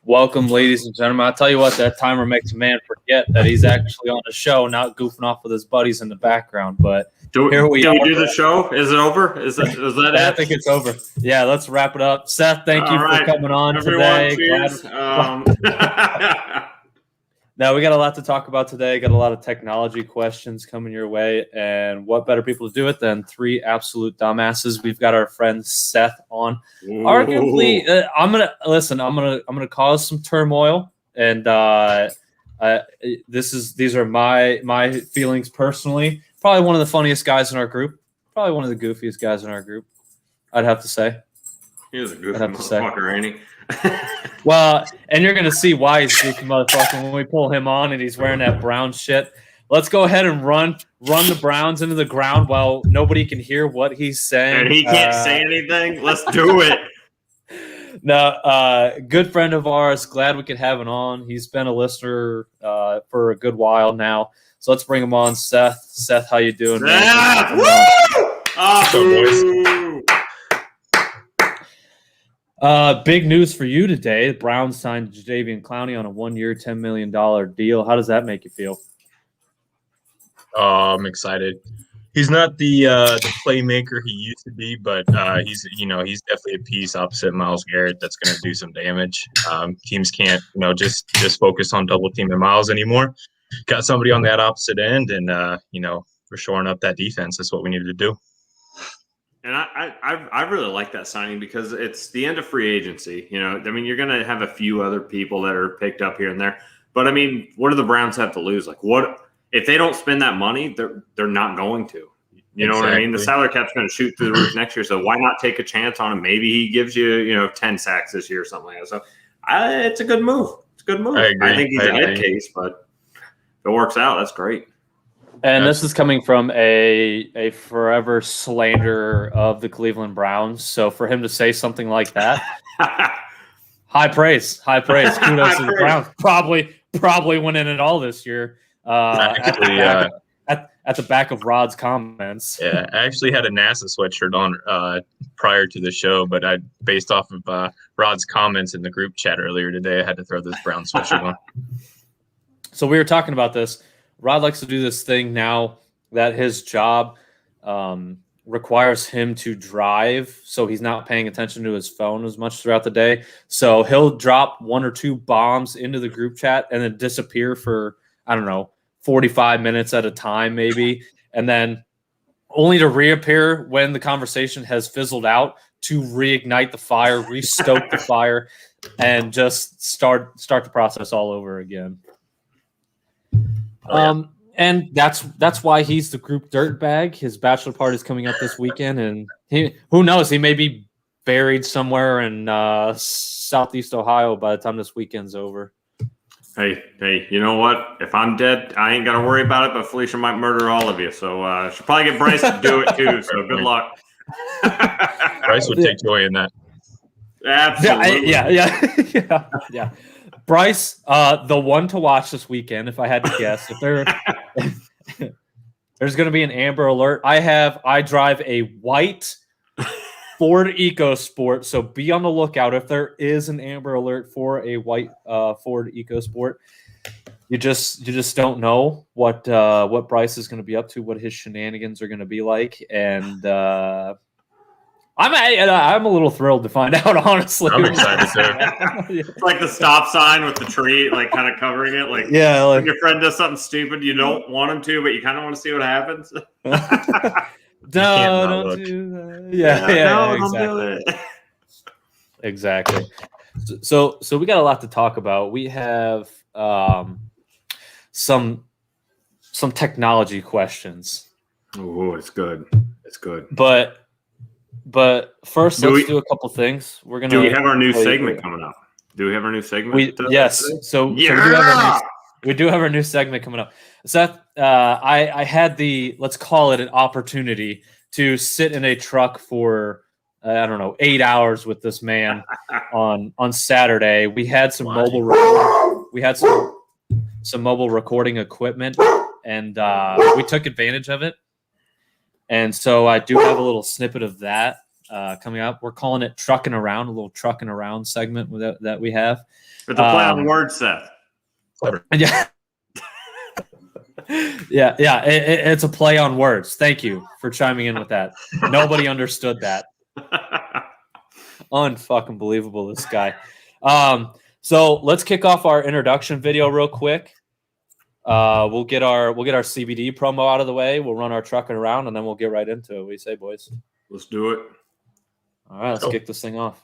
Welcome, ladies and gentlemen. I'll tell you what, that timer makes a man forget that he's actually on the show, not goofing off with his buddies in the background. But here we are. Do we do the show? Is it over? Is that it? I think it's over. Yeah, let's wrap it up. Seth, thank you for coming on everyone, today. Cheers. Now, we got a lot to talk about today. Got a lot of technology questions coming your way. And what better people to do it than three absolute dumbasses? We've got our friend Seth on. Ooh. Arguably, I'm gonna cause some turmoil, and these are my feelings personally. Probably one of the funniest guys in our group. Probably one of the goofiest guys in our group. I'd have to say. He is a goofy motherfucker, ain't he? Well, and you're going to see why he's a goofy motherfucker when we pull him on and he's wearing that brown shit. Let's go ahead and run the Browns into the ground while nobody can hear what he's saying. And he can't say anything? Let's do it. No, good friend of ours. Glad we could have him on. He's been a listener for a good while now. So let's bring him on. Seth. Seth, how you doing, man? Seth! Woo! Oh, boys. Big news for you today. The Browns signed Jadeveon Clowney on a 1-year, $10 million deal. How does that make you feel? I'm excited. He's not the playmaker he used to be, but he's definitely a piece opposite Myles Garrett that's going to do some damage. Teams can't just focus on double teaming Myles anymore. Got somebody on that opposite end, and we're shoring up that defense. That's what we needed to do. And I really like that signing because it's the end of free agency. You're going to have a few other people that are picked up here and there. But, what do the Browns have to lose? Like, what if they don't spend that money, they're not going to. You know what I mean? The salary cap's going to shoot through the roof next year. So why not take a chance on him? Maybe he gives you, 10 sacks this year or something like that. So it's a good move. It's a good move. I think he's a head case, but if it works out, that's great. And this is coming from a forever slanderer of the Cleveland Browns. So for him to say something like that, high praise. Kudos to the Browns. Probably winning it all this year. At the back of Rod's comments. Yeah, I actually had a NASA sweatshirt on prior to the show, but based off of Rod's comments in the group chat earlier today, I had to throw this brown sweatshirt on. So we were talking about this. Rod likes to do this thing now that his job requires him to drive, so he's not paying attention to his phone as much throughout the day. So he'll drop one or two bombs into the group chat and then disappear for, 45 minutes at a time maybe, and then only to reappear when the conversation has fizzled out to reignite the fire, restoke the fire, and just start the process all over again. And that's why he's the group dirtbag. His bachelor party is coming up this weekend, and who knows, he may be buried somewhere in Southeast Ohio by the time this weekend's over. Hey, you know what? If I'm dead, I ain't got to worry about it, but Felicia might murder all of you. So she'll probably get Bryce to do it too, so good luck. Bryce would take joy in that. Absolutely. Yeah. Bryce, the one to watch this weekend, if I had to guess. If there's going to be an Amber Alert. I drive a white Ford EcoSport, so be on the lookout. If there is an Amber Alert for a white Ford EcoSport, you just don't know what Bryce is going to be up to, what his shenanigans are going to be like, and I'm a little thrilled to find out, honestly. I'm excited too. It's like the stop sign with the tree, like kind of covering it. Like, when your friend does something stupid, you don't want him to, but you kind of want to see what happens. Don't do that. Yeah, exactly. Don't do it. Exactly. So we got a lot to talk about. We have some technology questions. Oh, it's good. It's good. But first, let's do a couple things. Do we have our new segment coming up? Yes. So we do have our new segment coming up. Seth, I had let's call it an opportunity to sit in a truck for 8 hours with this man on Saturday. We had some mobile recording equipment, and we took advantage of it. And so I do have a little snippet of that coming up. We're calling it Trucking Around, a little Trucking Around segment that we have. It's a play on words, Seth. Clever. Yeah. yeah. It's a play on words. Thank you for chiming in with that. Nobody understood that. Unfucking believable, this guy. So let's kick off our introduction video real quick. We'll get our CBD promo out of the way. We'll run our Trucking Around, and then we'll get right into it. What do you say, boys? Let's do it. All right, let's kick this thing off.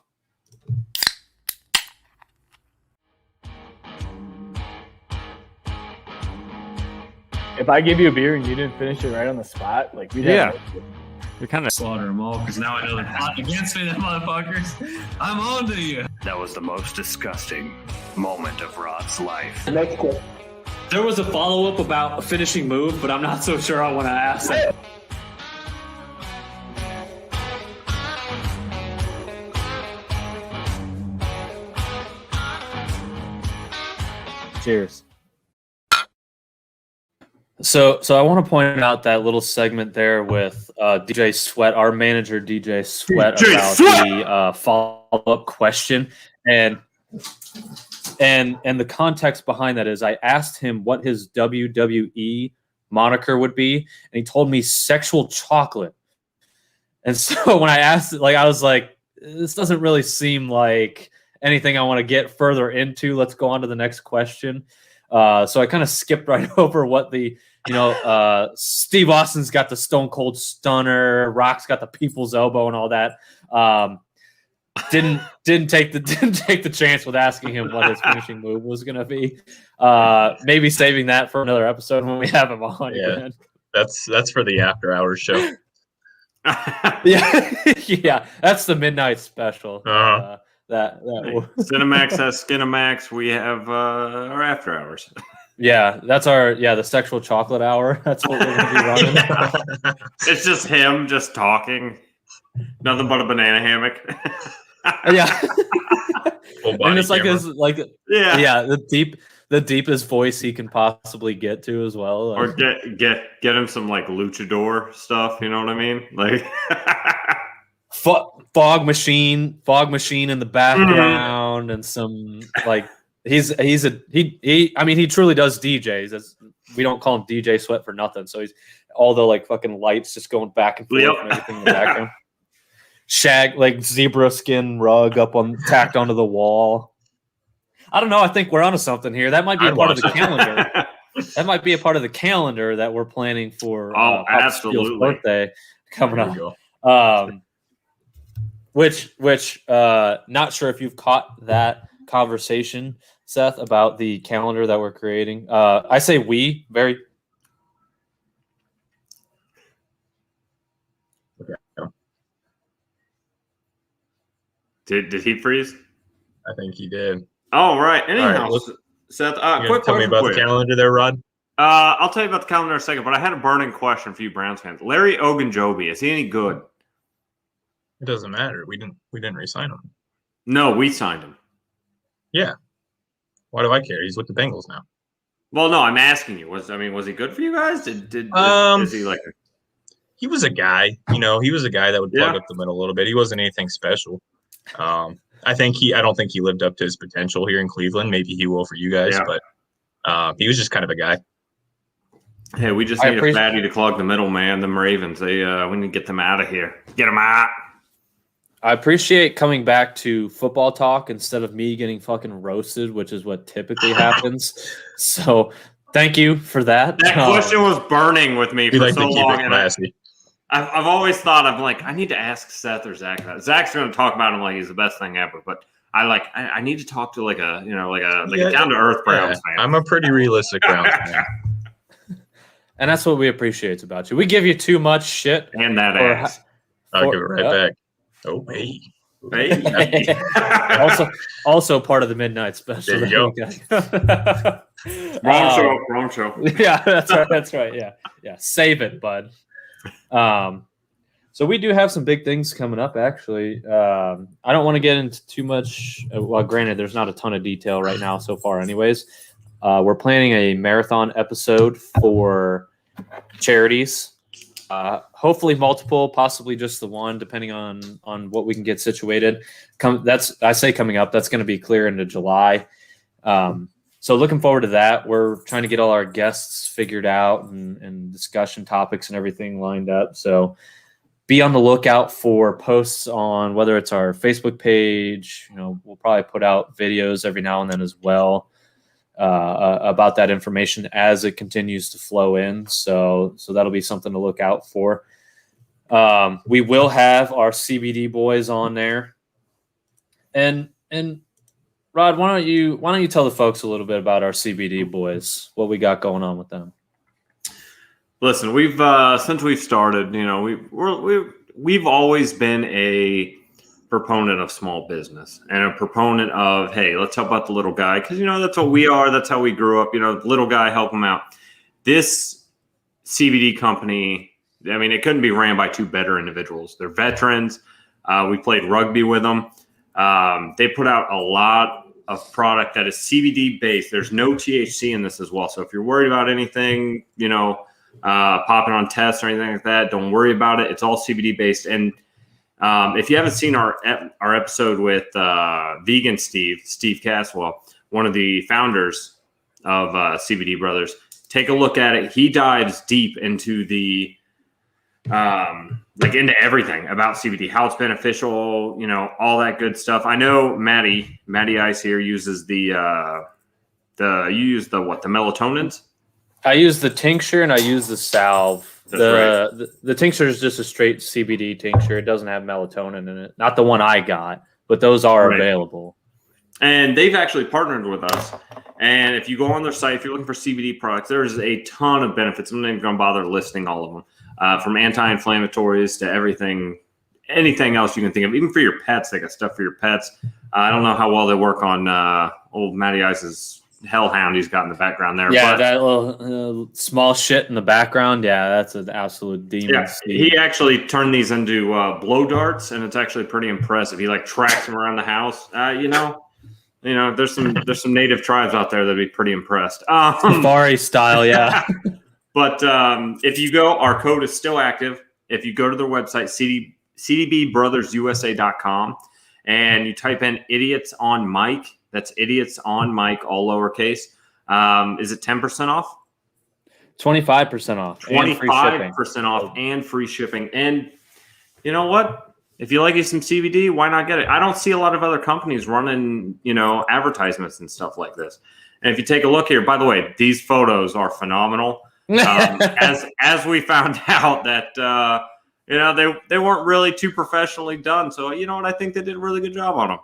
If I give you a beer and you didn't finish it right on the spot, like we'd have You're kind of slaughter them all because now I know they're plotting against me, them motherfuckers. I'm on to you. That was the most disgusting moment of Rod's life. next question. There was a follow-up about a finishing move, but I'm not so sure I want to ask that. Cheers. So I want to point out that little segment there with DJ Sweat, our manager DJ Sweat, about the follow-up question, and the context behind that is I asked him what his WWE moniker would be, and he told me Sexual Chocolate. And so when I asked, I was like, this doesn't really seem like anything I want to get further into. Let's go on to the next question. So I kind of skipped right over what the, Steve Austin's got the Stone Cold Stunner, Rock's got the People's Elbow and all that. Didn't take the chance with asking him what his finishing move was going to be. Maybe saving that for another episode when we have him on. Yeah, again. that's for the after hours show. yeah, that's the midnight special. Uh-huh. Cinemax has Skinemax. We have our after hours. Yeah, that's the Sexual Chocolate Hour. That's what we're going to be running. It's just him just talking. Nothing but a banana hammock. Yeah. And it's camera. the deepest voice he can possibly get to as well. Or get him some luchador stuff, you know what I mean? Like fog machine in the background, and some he truly does DJs. We don't call him DJ Sweat for nothing. So he's all the fucking lights just going back and forth and everything in the background. Zebra skin rug tacked onto the wall. I don't know. I think we're onto something here. That might be a part of the calendar. That might be a part of the calendar that we're planning for. Absolutely. Birthday coming up. Which not sure if you've caught that conversation, Seth, about the calendar that we're creating. I say we very. Did he freeze? I think he did. Oh, right. Anyhow, right, Seth, quick tell me about the calendar there, Rod. I'll tell you about the calendar in a second, but I had a burning question for you Browns fans. Larry Ogunjobi, is he any good? It doesn't matter. We didn't re-sign him. No, we signed him. Yeah. Why do I care? He's with the Bengals now. Well, no, I'm asking you. Was he good for you guys? Is he He was a guy. He was a guy that would plug up the middle a little bit. He wasn't anything special. I don't think he lived up to his potential here in Cleveland. Maybe he will for you guys, but he was just kind of a guy. Hey, we just need a fatty to clog the middle, man. Them Ravens, we need to get them out of here. Get them out. I appreciate coming back to football talk instead of me getting fucking roasted, which is what typically happens. So thank you for that. That question was burning with me for so long. And I've always thought, I need to ask Seth or Zach about it. Zach's going to talk about him like he's the best thing ever, but I need to talk to a down to earth Browns fan. I'm a pretty realistic Browns fan. And that's what we appreciate about you. We give you too much shit. And that ass. I'll give it right back. Oh, hey. also part of the midnight special. There you go. Wrong show. Yeah, that's right. Yeah. Save it, bud. So we do have some big things coming up, actually. I don't want to get into too much. Well, granted, there's not a ton of detail right now so far anyways. We're planning a marathon episode for charities. hopefully multiple, possibly just the one, depending on what we can get situated. I say coming up. That's going to be clear into July. So looking forward to that. We're trying to get all our guests figured out and discussion topics and everything lined up. So be on the lookout for posts on whether it's our Facebook page. We'll probably put out videos every now and then as well about that information as it continues to flow in. So that'll be something to look out for. We will have our CBD boys on there, and Rod, why don't you tell the folks a little bit about our CBD boys, what we got going on with them? Listen, we've since we've started, we've always been a proponent of small business and a proponent of, hey, let's help out the little guy, because that's what we are. That's how we grew up. Little guy, help him out. This CBD company, I mean, it couldn't be ran by two better individuals. They're veterans. We played rugby with them. They put out a lot of product that is CBD based. There's no THC in this as well. So if you're worried about anything, popping on tests or anything like that, don't worry about it. It's all CBD based. And if you haven't seen our episode with Vegan Steve Caswell, one of the founders of CBD Brothers, take a look at it. He dives deep into the into everything about CBD, how it's beneficial, all that good stuff. I know Maddie Ice here uses the melatonins. I use the tincture and I use the salve. The tincture is just a straight CBD tincture. It doesn't have melatonin in it. Not the one I got, but those are available. And they've actually partnered with us. And if you go on their site, if you're looking for CBD products, there's a ton of benefits. I'm not even going to bother listing all of them. From anti-inflammatories to anything else you can think of. Even for your pets, they got stuff for your pets. I don't know how well they work on old Matty Ice's hellhound he's got in the background there. Yeah, that little small shit in the background. Yeah, that's an absolute demon. Yeah, he actually turned these into blow darts, and it's actually pretty impressive. He tracks them around the house. There's some native tribes out there that'd be pretty impressed. Safari style, yeah. But if you go, our code is still active. If you go to their website, cdbbrothersUSA.com, and you type in Idiots on Mic, that's Idiots on Mic, all lowercase. Is it 10% off? 25% off. 25% off and free shipping. And you know what? If you like some CBD, why not get it? I don't see a lot of other companies running, advertisements and stuff like this. And if you take a look here, by the way, these photos are phenomenal. As we found out that they weren't really too professionally done. So what, I think they did a really good job on them.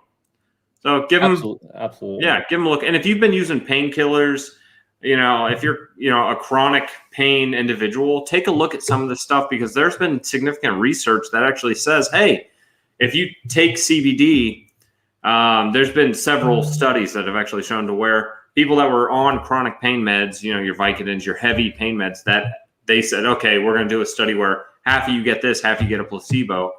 So give them absolutely. Yeah, give them a look. And if you've been using painkillers, if you're a chronic pain individual, take a look at some of this stuff, because there's been significant research that actually says, hey, if you take CBD, there's been several studies that have actually shown to where people that were on chronic pain meds, your Vicodins, your heavy pain meds, that they said, okay, we're going to do a study where half of you get this, half you get a placebo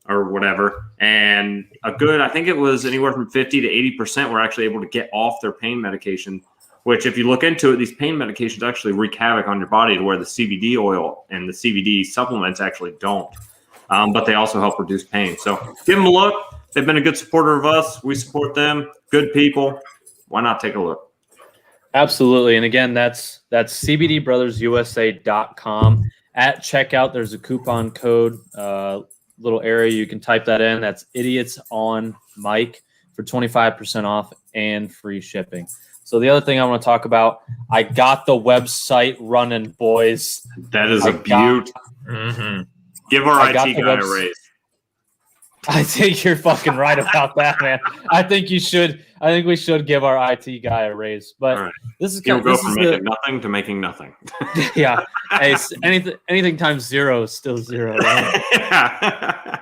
or whatever. And I think it was anywhere from 50 to 80% were actually able to get off their pain medication, which if you look into it, these pain medications actually wreak havoc on your body, to where the CBD oil and the CBD supplements actually don't. But they also help reduce pain. So give them a look. They've been a good supporter of us. We support them. Good people. Why not take a look? Absolutely. And again, that's cbdbrothersusa.com. At checkout, there's a coupon code, little area. You can type that in. That's Idiots on Mic for 25% off and free shipping. So the other thing I want to talk about, I got the website running, boys. That is a beaut. Give our IT guy a raise. I think you're fucking right about that, man. I think we should give our IT guy a raise. But right. This is kind of, go from making nothing to making nothing. Yeah. Hey, anything times zero is still zero, right?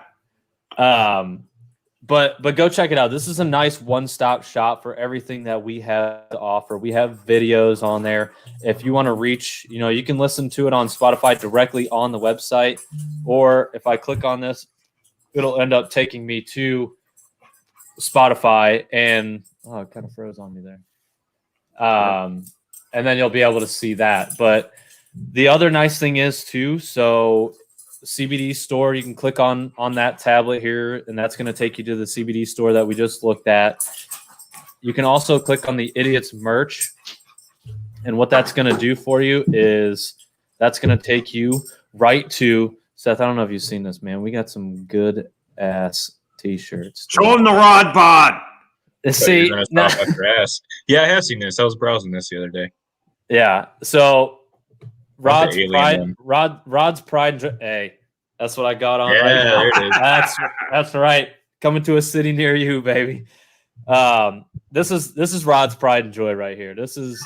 But go check it out. This is a nice one-stop shop for everything that we have to offer. We have videos on there. If you want to reach, you can listen to it on Spotify directly on the website, or if I click on this, it'll end up taking me to Spotify, and it kind of froze on me there. And then you'll be able to see that. But the other nice thing is too, so CBD store. You can click on that tablet here, and that's going to take you to the CBD store that we just looked at. You can also click on the Idiots merch, and what that's going to do for you is that's going to take you right to Seth. I don't know if you've seen this, man. We got some good ass t-shirts. Show him the Rod Bod. See, yeah, I have seen this. I was browsing this the other day. Yeah. So Rod's alien pride, Rod's pride. Hey, that's what I got on Yeah, right now. there it is. That's right. Coming to a city near you, baby. This is Rod's pride and joy right here. This is.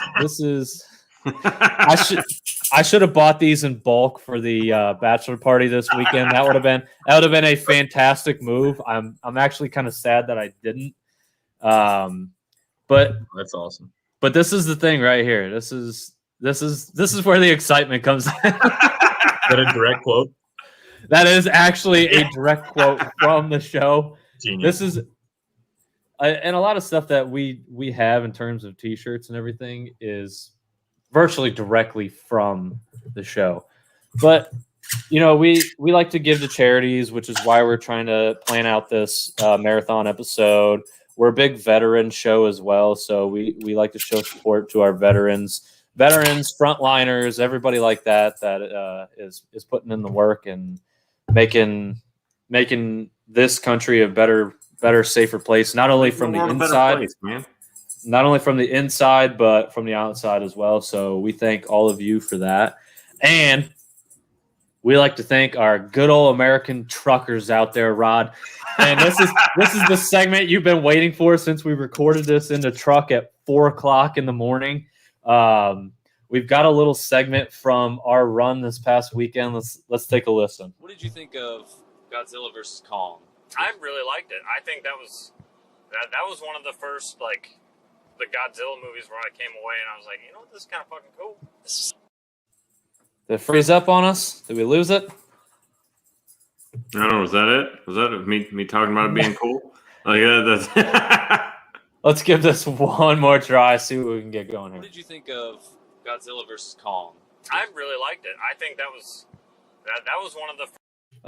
I should have bought these in bulk for the bachelor party this weekend. That would have been a fantastic move. I'm actually kind of sad that I didn't. But That's awesome. But this is the thing right here. This is where the excitement comes in. Is that a direct quote? That is actually a direct quote from the show. Genius. This is and a lot of stuff that we have in terms of t-shirts and everything is virtually directly from the show. But we like to give to charities, which is why we're trying to plan out this marathon episode. We're a big veteran show as well, so we like to show support to our veterans, frontliners, everybody like that is putting in the work and making this country a better, safer place. Not only from the inside, not only from the inside, but from the outside as well. So we thank all of you for that, and we like to thank our good old American truckers out there, Rod. And this is the segment you've been waiting for since we recorded this in the truck at 4:00 in the morning. We've got a little segment from our run this past weekend. Let's take a listen. What did you think of Godzilla vs. Kong? I really liked it. I think that was one of the first the Godzilla movies where I came away and I was like, you know what, this is kind of fucking cool. Did it freeze up on us? Did we lose it? I don't know. Was that it? Was that me talking about it being cool? That's Let's give this one more try. See what we can get going here. What did you think of Godzilla vs. Kong? I really liked it. I think that was one of the.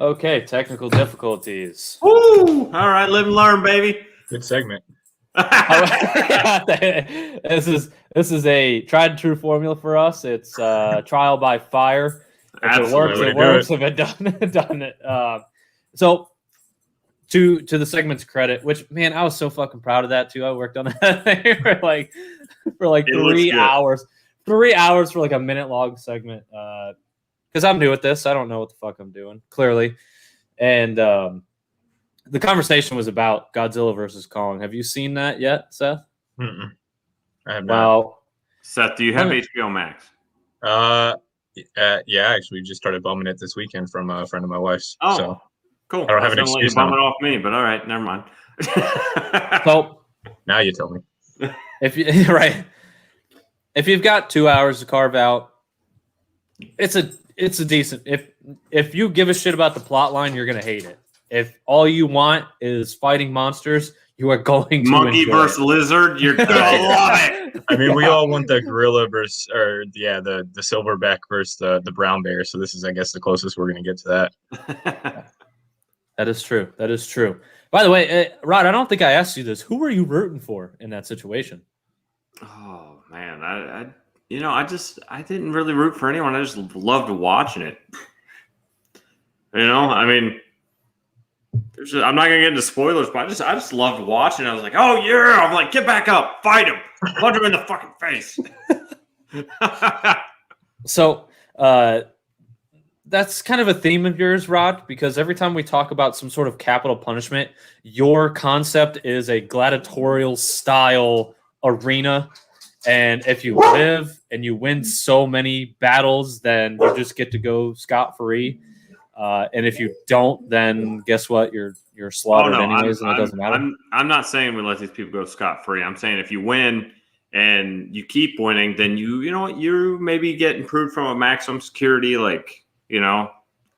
Okay, technical difficulties. Woo! All right, live and learn, baby. Good segment. This is a tried and true formula for us. It's trial by fire. If it works, it works. If it doesn't, it. So, to the segment's credit, which man, I was so fucking proud of that too. I worked on that for like 3 hours. 3 hours for like a minute long segment. Because I'm new at this, I don't know what the fuck I'm doing clearly, and the conversation was about Godzilla versus Kong. Have you seen that yet, Seth? Mm-mm. I have not. Well, Seth, do you have HBO Max? Yeah, actually, we just started bumming it this weekend from a friend of my wife's. Oh, so cool. I don't have an excuse now. Bum it off me, but all right, never mind. so Now you tell me. if you've got 2 hours to carve out, it's a decent. If you give a shit about the plot line, you're gonna hate it. If all you want is fighting monsters, you are going to monkey versus lizard. You're gonna love it. I mean, we all want the gorilla versus, the silverback versus the brown bear. So this is, I guess, the closest we're gonna get to that. That is true. That is true. By the way, Rod, I don't think I asked you this. Who were you rooting for in that situation? Oh man, I didn't really root for anyone. I just loved watching it. I mean, I'm not gonna get into spoilers, but I just loved watching it. I was like, oh yeah! I'm like, get back up, fight him, punch him in the fucking face. So that's kind of a theme of yours, Rod, because every time we talk about some sort of capital punishment, your concept is a gladiatorial style arena. And if you live and you win so many battles, then you just get to go scot-free. And if you don't, then guess what? You're slaughtered anyways, and it doesn't matter. I'm not saying we let these people go scot-free. I'm saying if you win and you keep winning, then you maybe get improved from a maximum security,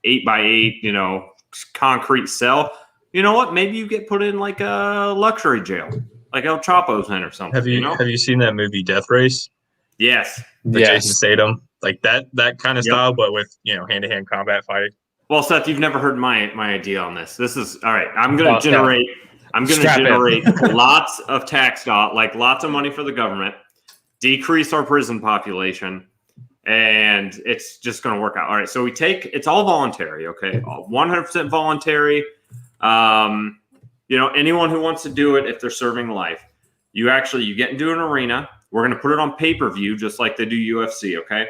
8x8, concrete cell. You know what? Maybe you get put in like a luxury jail, like El Chapo's in or something. Have you seen that movie Death Race? Yes. Jason Statham, like that kind of style, but with hand-to-hand combat fighting. Well, Seth, you've never heard my idea on this. This is all right. I'm going to Strap in. generate lots of tax lots of money for the government, decrease our prison population, and it's just going to work out. All right. So it's all voluntary. Okay. 100% voluntary. Anyone who wants to do it, if they're serving life, you get into an arena. We're going to put it on pay-per-view, just like they do UFC. Okay.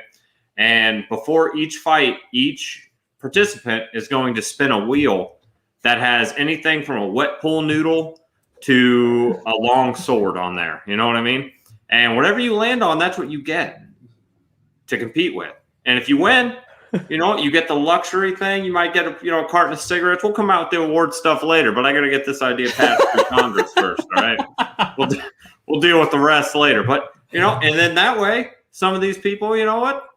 And before each fight, each participant is going to spin a wheel that has anything from a wet pool noodle to a long sword on there. You know what I mean? And whatever you land on, that's what you get to compete with. And if you win, you get the luxury thing. You might get a carton of cigarettes. We'll come out with the award stuff later, but I got to get this idea passed through Congress first. All right. We'll deal with the rest later. But, and then that way, some of these people, you know what?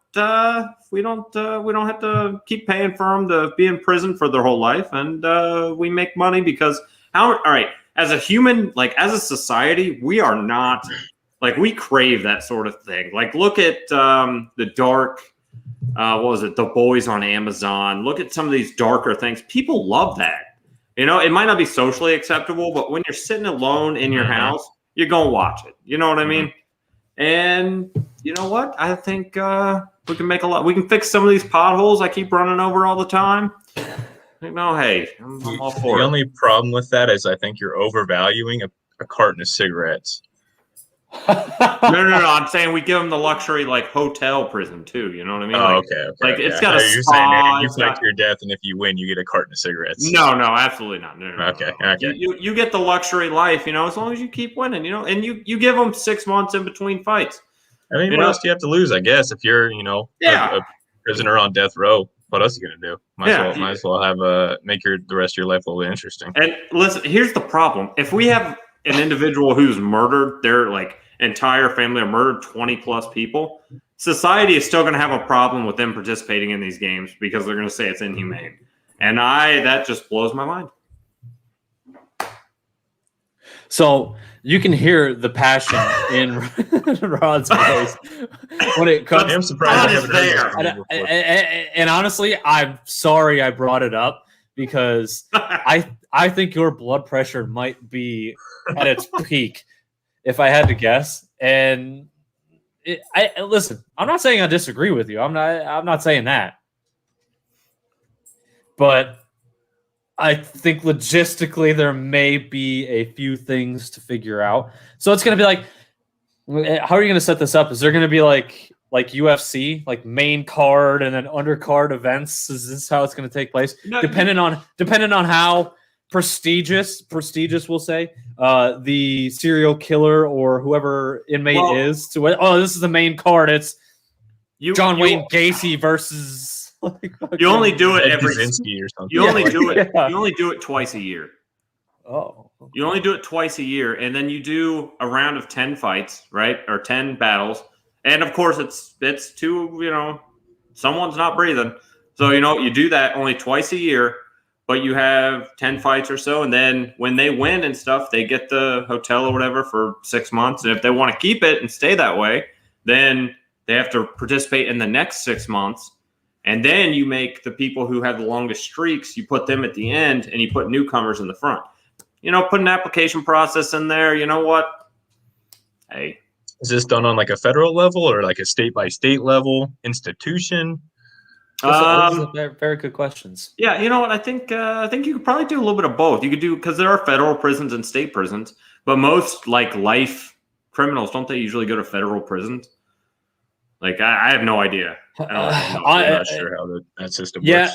We don't have to keep paying for them to be in prison for their whole life, and we make money because all right, as a human, as a society, we are not we crave that sort of thing. Look at the dark, what was it, The Boys on Amazon. Look at some of these darker things. People love that. It might not be socially acceptable, but when you're sitting alone in your house, you're gonna watch it. You know what I mean? And you know what? I think we can make a lot. We can fix some of these potholes I keep running over all the time. I'm all for it. The only problem with that is I think you're overvaluing a carton of cigarettes. No. I'm saying we give them the luxury hotel prison too. You know what I mean? Okay. It's got a you're spa. saying you fight to your death, and if you win, you get a carton of cigarettes. No, absolutely not. No. Okay. You get the luxury life. As long as you keep winning. And you give them 6 months in between fights. I mean, what else do you have to lose? I guess if you're, a prisoner on death row, what else are you gonna do? Might as well have make the rest of your life a little bit interesting. And listen, here's the problem: if we have an individual who's murdered their entire family or murdered 20 plus people, society is still going to have a problem with them participating in these games because they're going to say it's inhumane, and that just blows my mind. So you can hear the passion in Rod's voice when it comes. I'm surprised I haven't heard this before. And honestly, I'm sorry I brought it up because I think your blood pressure might be at its peak, if I had to guess. And listen, I'm not saying I disagree with you. I'm not saying that, but I think logistically there may be a few things to figure out. So it's going to be how are you going to set this up? Is there going to be like UFC, main card and then undercard events? Is this how it's going to take place? No, depending on how prestigious we'll say the serial killer or whoever inmate is to it. Oh, this is the main card. It's John Wayne Gacy versus. You only do it every Kaczynski or something. You only do it. You only do it twice a year. Oh. Okay. You only do it twice a year, and then you do a round of 10 fights, right, or 10 battles, and of course it's two. Someone's not breathing, so you do that only twice a year, but you have 10 fights or so, and then when they win and stuff, they get the hotel or whatever for 6 months, and if they want to keep it and stay that way, then they have to participate in the next 6 months. And then you make the people who have the longest streaks, you put them at the end and you put newcomers in the front. Put an application process in there. You know what? Hey. Is this done on a federal level or a state by state level institution? Those are very, very good questions. Yeah, you know what? I think you could probably do a little bit of both. You could do, because there are federal prisons and state prisons, but most life criminals, don't they usually go to federal prisons? I have no idea. I'm not sure how that system works. Yeah,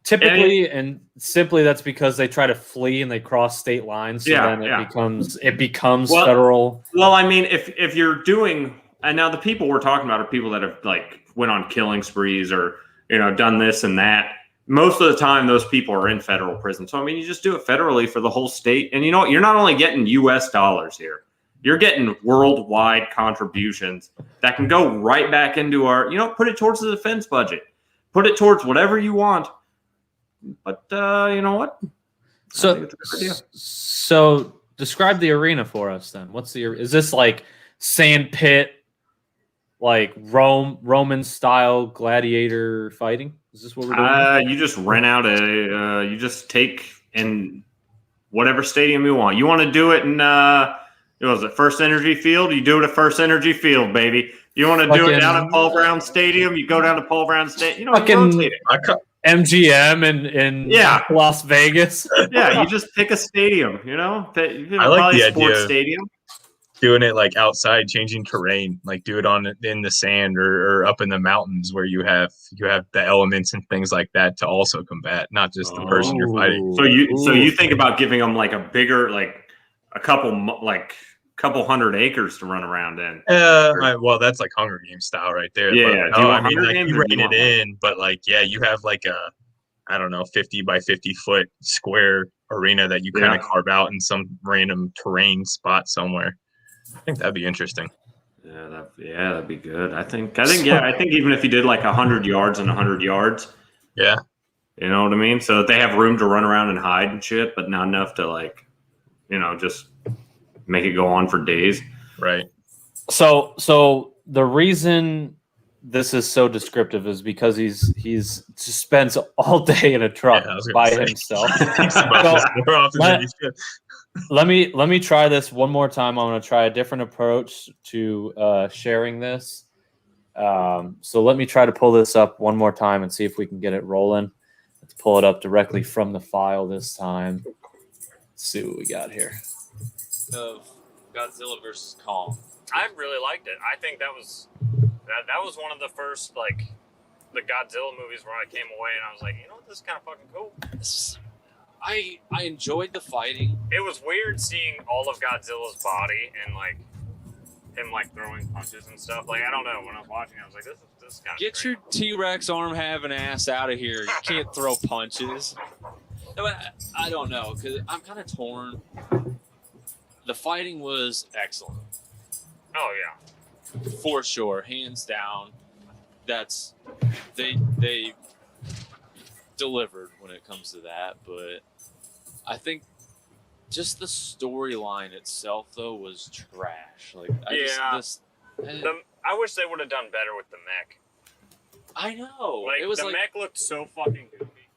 typically and simply that's because they try to flee and they cross state lines. So then it becomes federal. Well, I mean, if you're doing, and now the people we're talking about are people that have went on killing sprees or done this and that. Most of the time, those people are in federal prison. So I mean, you just do it federally for the whole state, and you're not only getting U.S. dollars here. You're getting worldwide contributions that can go right back into our, put it towards the defense budget. Put it towards whatever you want. But you know what? So describe the arena for us then. Is this sand pit, like Roman style gladiator fighting? Is this what we're doing? You just rent out you just take in whatever stadium you want. You want to do it in what was it, First Energy Field? You do it at First Energy Field, baby. You want to do it down at Paul Brown Stadium? You go down to Paul Brown Stadium. You know, fucking MGM in Las Vegas. Yeah, you just pick a stadium. You know, I like the sports idea stadium. Doing it like outside, changing terrain, like do it in the sand or up in the mountains where you have the elements and things like that to also combat, not just the person you're fighting. So you think about giving them like a bigger, like a couple hundred acres to run around in. Well, that's like Hunger Games style right there. Yeah. But, I mean, like you rein it in, but like, yeah, you have like I don't know, 50 by 50 foot square arena that you kind of carve out in some random terrain spot somewhere. I think that'd be interesting. Yeah, that'd be good. I think even if you did like 100 yards and 100 yards. Yeah. You know what I mean? So that they have room to run around and hide and shit, but not enough to like, you know, just make it go on for days. Right. So the reason this is so descriptive is because he's just spends all day in a truck by himself. Let me try this one more time. I'm going to try a different approach to sharing this. So let me try to pull this up one more time and see if we can get it rolling. Let's pull it up directly from the file this time. Let's see what we got here. Of Godzilla versus Kong. I really liked it. I think that was one of the first like the Godzilla movies where I came away and I was like, you know what, this is kind of fucking cool. I enjoyed the fighting. It was weird seeing all of Godzilla's body and like him like throwing punches and stuff. Like I don't know, when I was watching, I was like, this is kind of Get your T-Rex arm having ass out of here. You can't throw punches. I don't know because I'm kind of torn. The fighting was excellent. Oh yeah, for sure, hands down. That's they delivered when it comes to that, but I think just the storyline itself though was trash. Like I wish they would have done better with the mech. I know. Like it was the mech looked so fucking goofy.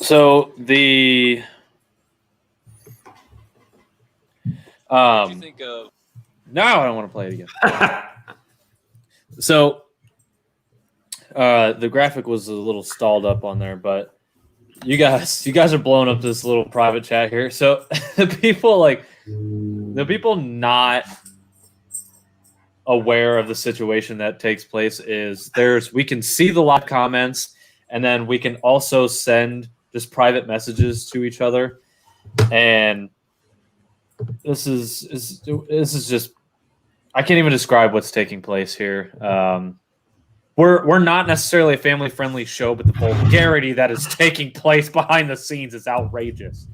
So the what do you think of? No, I don't want to play it again. So the graphic was a little stalled up on there, but you guys are blowing up this little private chat here. So the people not aware of the situation that takes place is we can see the live comments, and then we can also send just private messages to each other, and this is just, I can't even describe what's taking place here. We're not necessarily a family-friendly show, but the vulgarity that is taking place behind the scenes is outrageous.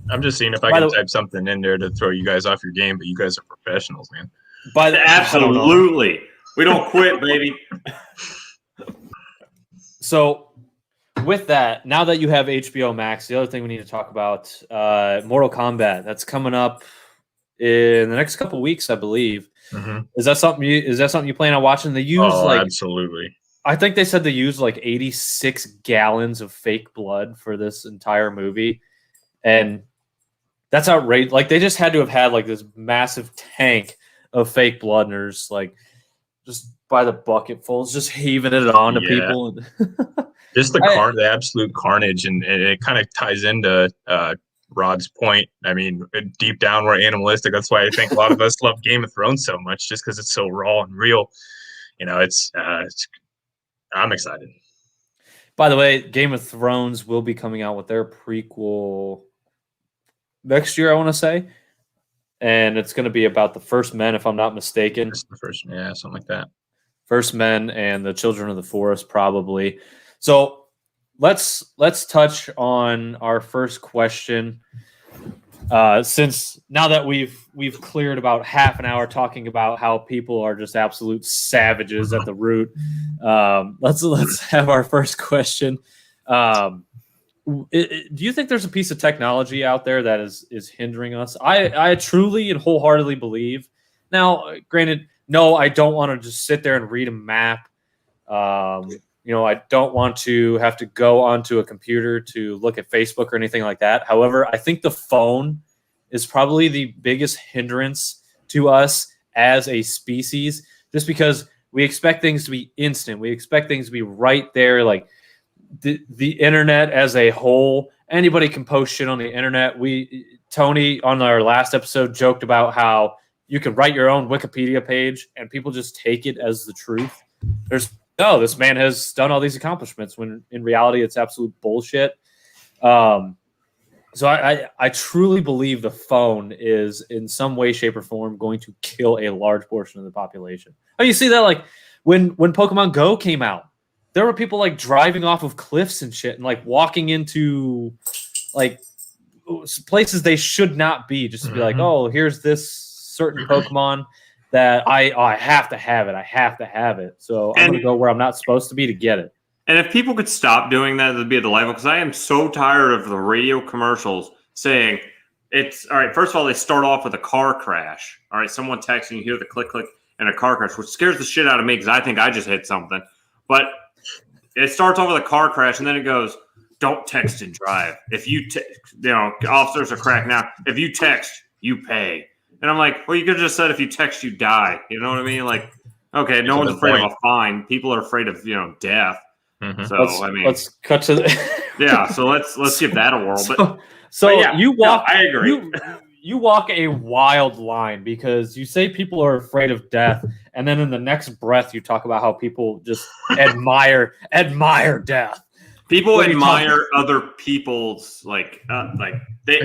I'm just seeing if I can type something in there to throw you guys off your game, but you guys are professionals, man. Absolutely. We don't quit, baby. So with that, now that you have HBO Max, the other thing we need to talk about, Mortal Kombat. That's coming up in the next couple weeks, I believe. Mm-hmm. Is that something you plan on watching? They use absolutely. I think they said they used like 86 gallons of fake blood for this entire movie, and that's outrageous. Like they just had to have had like this massive tank of fake blood, and there's like just by the bucketfuls, just heaving it on to people. Just the absolute carnage, and it kind of ties into Rod's point. I mean, deep down, we're animalistic. That's why I think a lot of us love Game of Thrones so much, just because it's so raw and real. You know, I'm excited. By the way, Game of Thrones will be coming out with their prequel next year, I want to say. And it's going to be about the First Men, if I'm not mistaken. The first, something like that. First Men and the Children of the Forest, probably. So let's touch on our first question. Since now that we've cleared about half an hour talking about how people are just absolute savages at the root, let's have our first question. do you think there's a piece of technology out there that is hindering us? I truly and wholeheartedly believe. Now, granted, no, I don't want to just sit there and read a map. I don't want to have to go onto a computer to look at Facebook or anything like that. However, I think the phone is probably the biggest hindrance to us as a species, just because we expect things to be instant. We expect things to be right there, like the internet as a whole. Anybody can post shit on the internet. Tony on our last episode joked about how you can write your own Wikipedia page and people just take it as the truth. This man has done all these accomplishments, when in reality it's absolute bullshit. So I truly believe the phone is in some way, shape, or form going to kill a large portion of the population. Oh, you see that like when Pokemon Go came out, there were people like driving off of cliffs and shit and like walking into like places they should not be, just to be like, oh, here's this certain Pokemon that I have to have it. I have to have it. So I'm going to go where I'm not supposed to be to get it. And if people could stop doing that, it'd be delightful, because I am so tired of the radio commercials saying it's all right. First of all, they start off with a car crash. All right, someone texts and you hear the click, click, and a car crash, which scares the shit out of me because I think I just hit something. But it starts off with a car crash, and then it goes, don't text and drive. If you, officers are cracking out. If you text, you pay. And I'm like, well, you could have just said if you text, you die. You know what I mean? Like, okay, no one's afraid of a fine. People are afraid of, death. So let's cut to yeah. So let's give that a whirl. So yeah, you walk. I agree. You walk a wild line, because you say people are afraid of death, and then in the next breath you talk about how people just admire death. People admire other people's I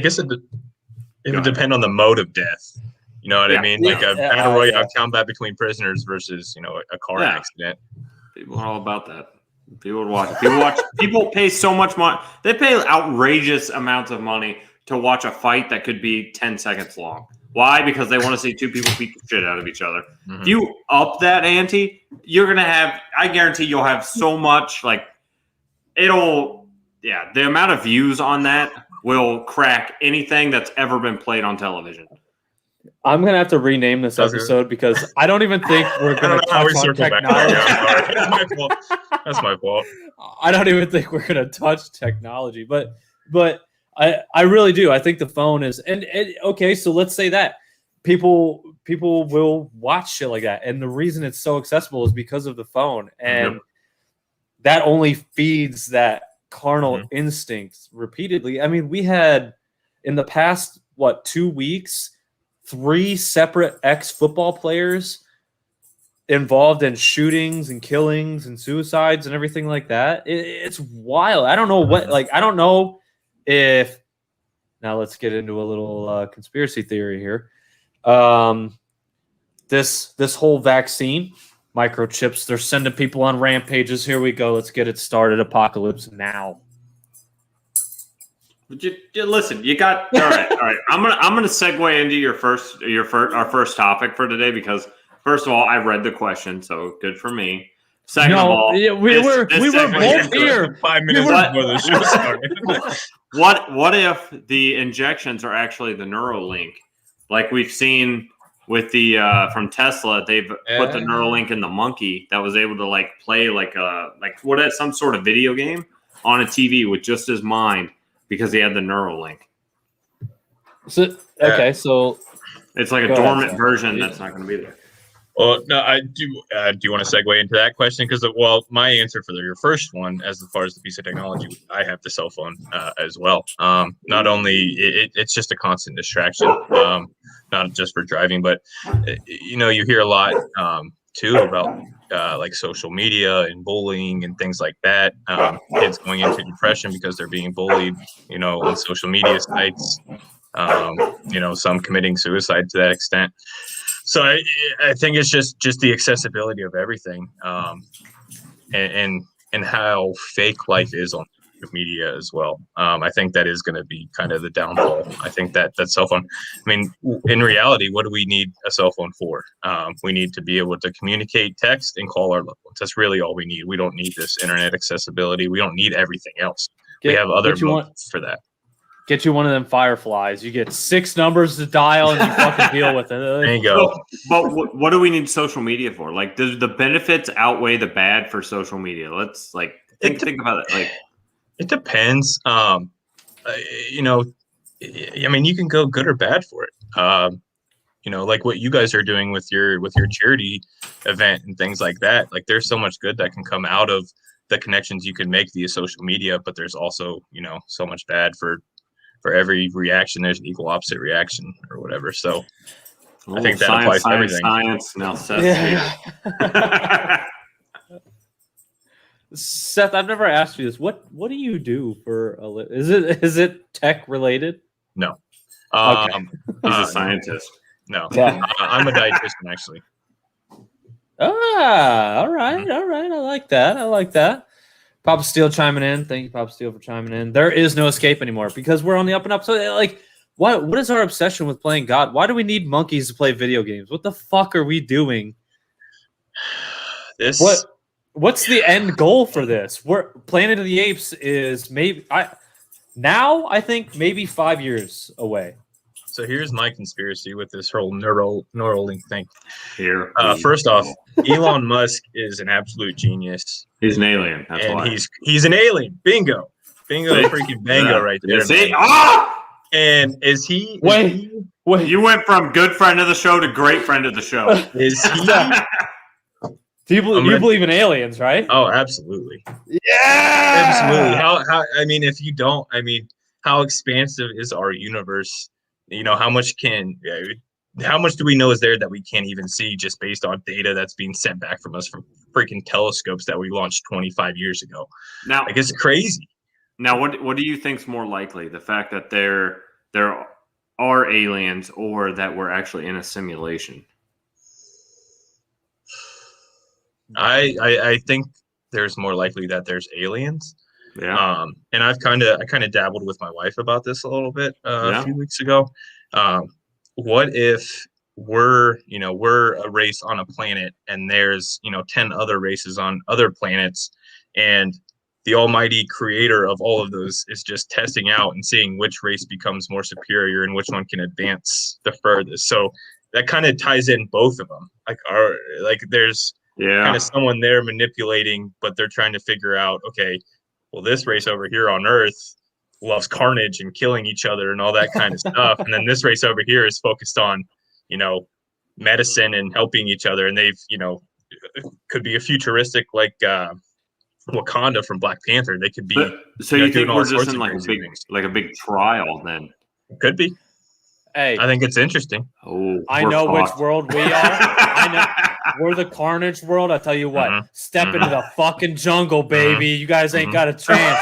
guess it would depend on the mode of death. You know what I mean? Like a battle royale combat between prisoners versus a car accident. People are all about that. People would watch it. People pay so much money. They pay outrageous amounts of money to watch a fight that could be 10 seconds long. Why? Because they want to see two people beat the shit out of each other. If you up that ante, you're going to have, I guarantee you'll have so much, the amount of views on that will crack anything that's ever been played on television. I'm going to have to rename this episode because I don't even think we're going to touch on technology. That's my fault. I don't even think we're going to touch technology, but I really do. I think the phone is, and okay, so let's say that people will watch shit like that, and the reason it's so accessible is because of the phone, and that only feeds that carnal instincts repeatedly. I mean, we had in the past 2 weeks 3 separate ex-football players involved in shootings and killings and suicides and everything like that. It's wild. I don't know I don't know if, now let's get into a little conspiracy theory here. This whole vaccine, microchips, they're sending people on rampages. Here we go. Let's get it started. Apocalypse now. Listen, you got all right. I'm gonna segue into our first topic for today, because first of all, I read the question, so good for me. Second of all, we were both here 5 minutes before the show started. What if the injections are actually the Neuralink, like we've seen with the from Tesla? They've put the Neuralink in the monkey that was able to play some sort of video game on a TV with just his mind, because he had the Neuralink. So so it's like a dormant version that's not going to be there. Well, no, I do. Do you want to segue into that question? Because, my answer for your first one, as far as the piece of technology, I have the cell phone as well. Not only it's just a constant distraction, not just for driving, but you hear a lot too about social media and bullying and things like that. Kids going into depression because they're being bullied, on social media sites. Some committing suicide to that extent. So I think it's just the accessibility of everything, and how fake life is on social media as well. I think that is going to be kind of the downfall. I think that cell phone. I mean, in reality, what do we need a cell phone for? We need to be able to communicate, text, and call our loved ones. That's really all we need. We don't need this internet accessibility. We don't need everything else. we have other modes for that. Get you one of them fireflies. You get 6 numbers to dial, and you fucking deal with it. There you go. But what do we need social media for? Like, does the benefits outweigh the bad for social media? Let's think about it. Like, it depends. You know, I mean, you can go good or bad for it. You know, like what you guys are doing with your charity event and things like that. Like, there's so much good that can come out of the connections you can make via social media, but there's also, you know, so much bad for every reaction. There's an equal opposite reaction or whatever. So I think that applies to everything. Science. Now, Seth. Seth, I've never asked you this. What do you do for a living? Is it tech related? No. Okay. He's a scientist. No. Yeah. I'm a dietitian, actually. All right. I like that. Papa Steele chiming in. Thank you, Papa Steele, for chiming in. There is no escape anymore because we're on the up and up. So, like, what is our obsession with playing God? Why do we need monkeys to play video games? What the fuck are we doing? What's the end goal for this? Planet of the Apes is I think maybe 5 years away. So here's my conspiracy with this whole Neuralink thing. Here, first off, Elon Musk is an absolute genius. He's an alien. That's and why. He's an alien. Bingo, freaking bango, right there. See? And is he? Wait. You went from good friend of the show to great friend of the show. Is he? Do you believe in aliens, right? Oh, absolutely. Yeah, absolutely. How? I mean, if you don't, I mean, how expansive is our universe? You know, how much do we know is there that we can't even see just based on data that's being sent back from us from freaking telescopes that we launched 25 years ago? Now, like, it's crazy. Now, what do you think's more likely? The fact that there are aliens, or that we're actually in a simulation? I think there's more likely that there's aliens. Yeah. And I kind of dabbled with my wife about this a little bit a few weeks ago. What if we're a race on a planet and there's 10 other races on other planets, and the almighty creator of all of those is just testing out and seeing which race becomes more superior and which one can advance the furthest. So that kind of ties in both of them. There's kind of someone there manipulating, but they're trying to figure out, okay, well, this race over here on Earth loves carnage and killing each other and all that kind of stuff. And then this race over here is focused on, medicine and helping each other. And they've, could be a futuristic like Wakanda from Black Panther. They could be. So you think we're just in like a big trial then? Could be. Hey, I think it's interesting. Oh, I know which world we are. I know. We're the carnage world. I tell you what, step into the fucking jungle, baby. You guys ain't got a chance.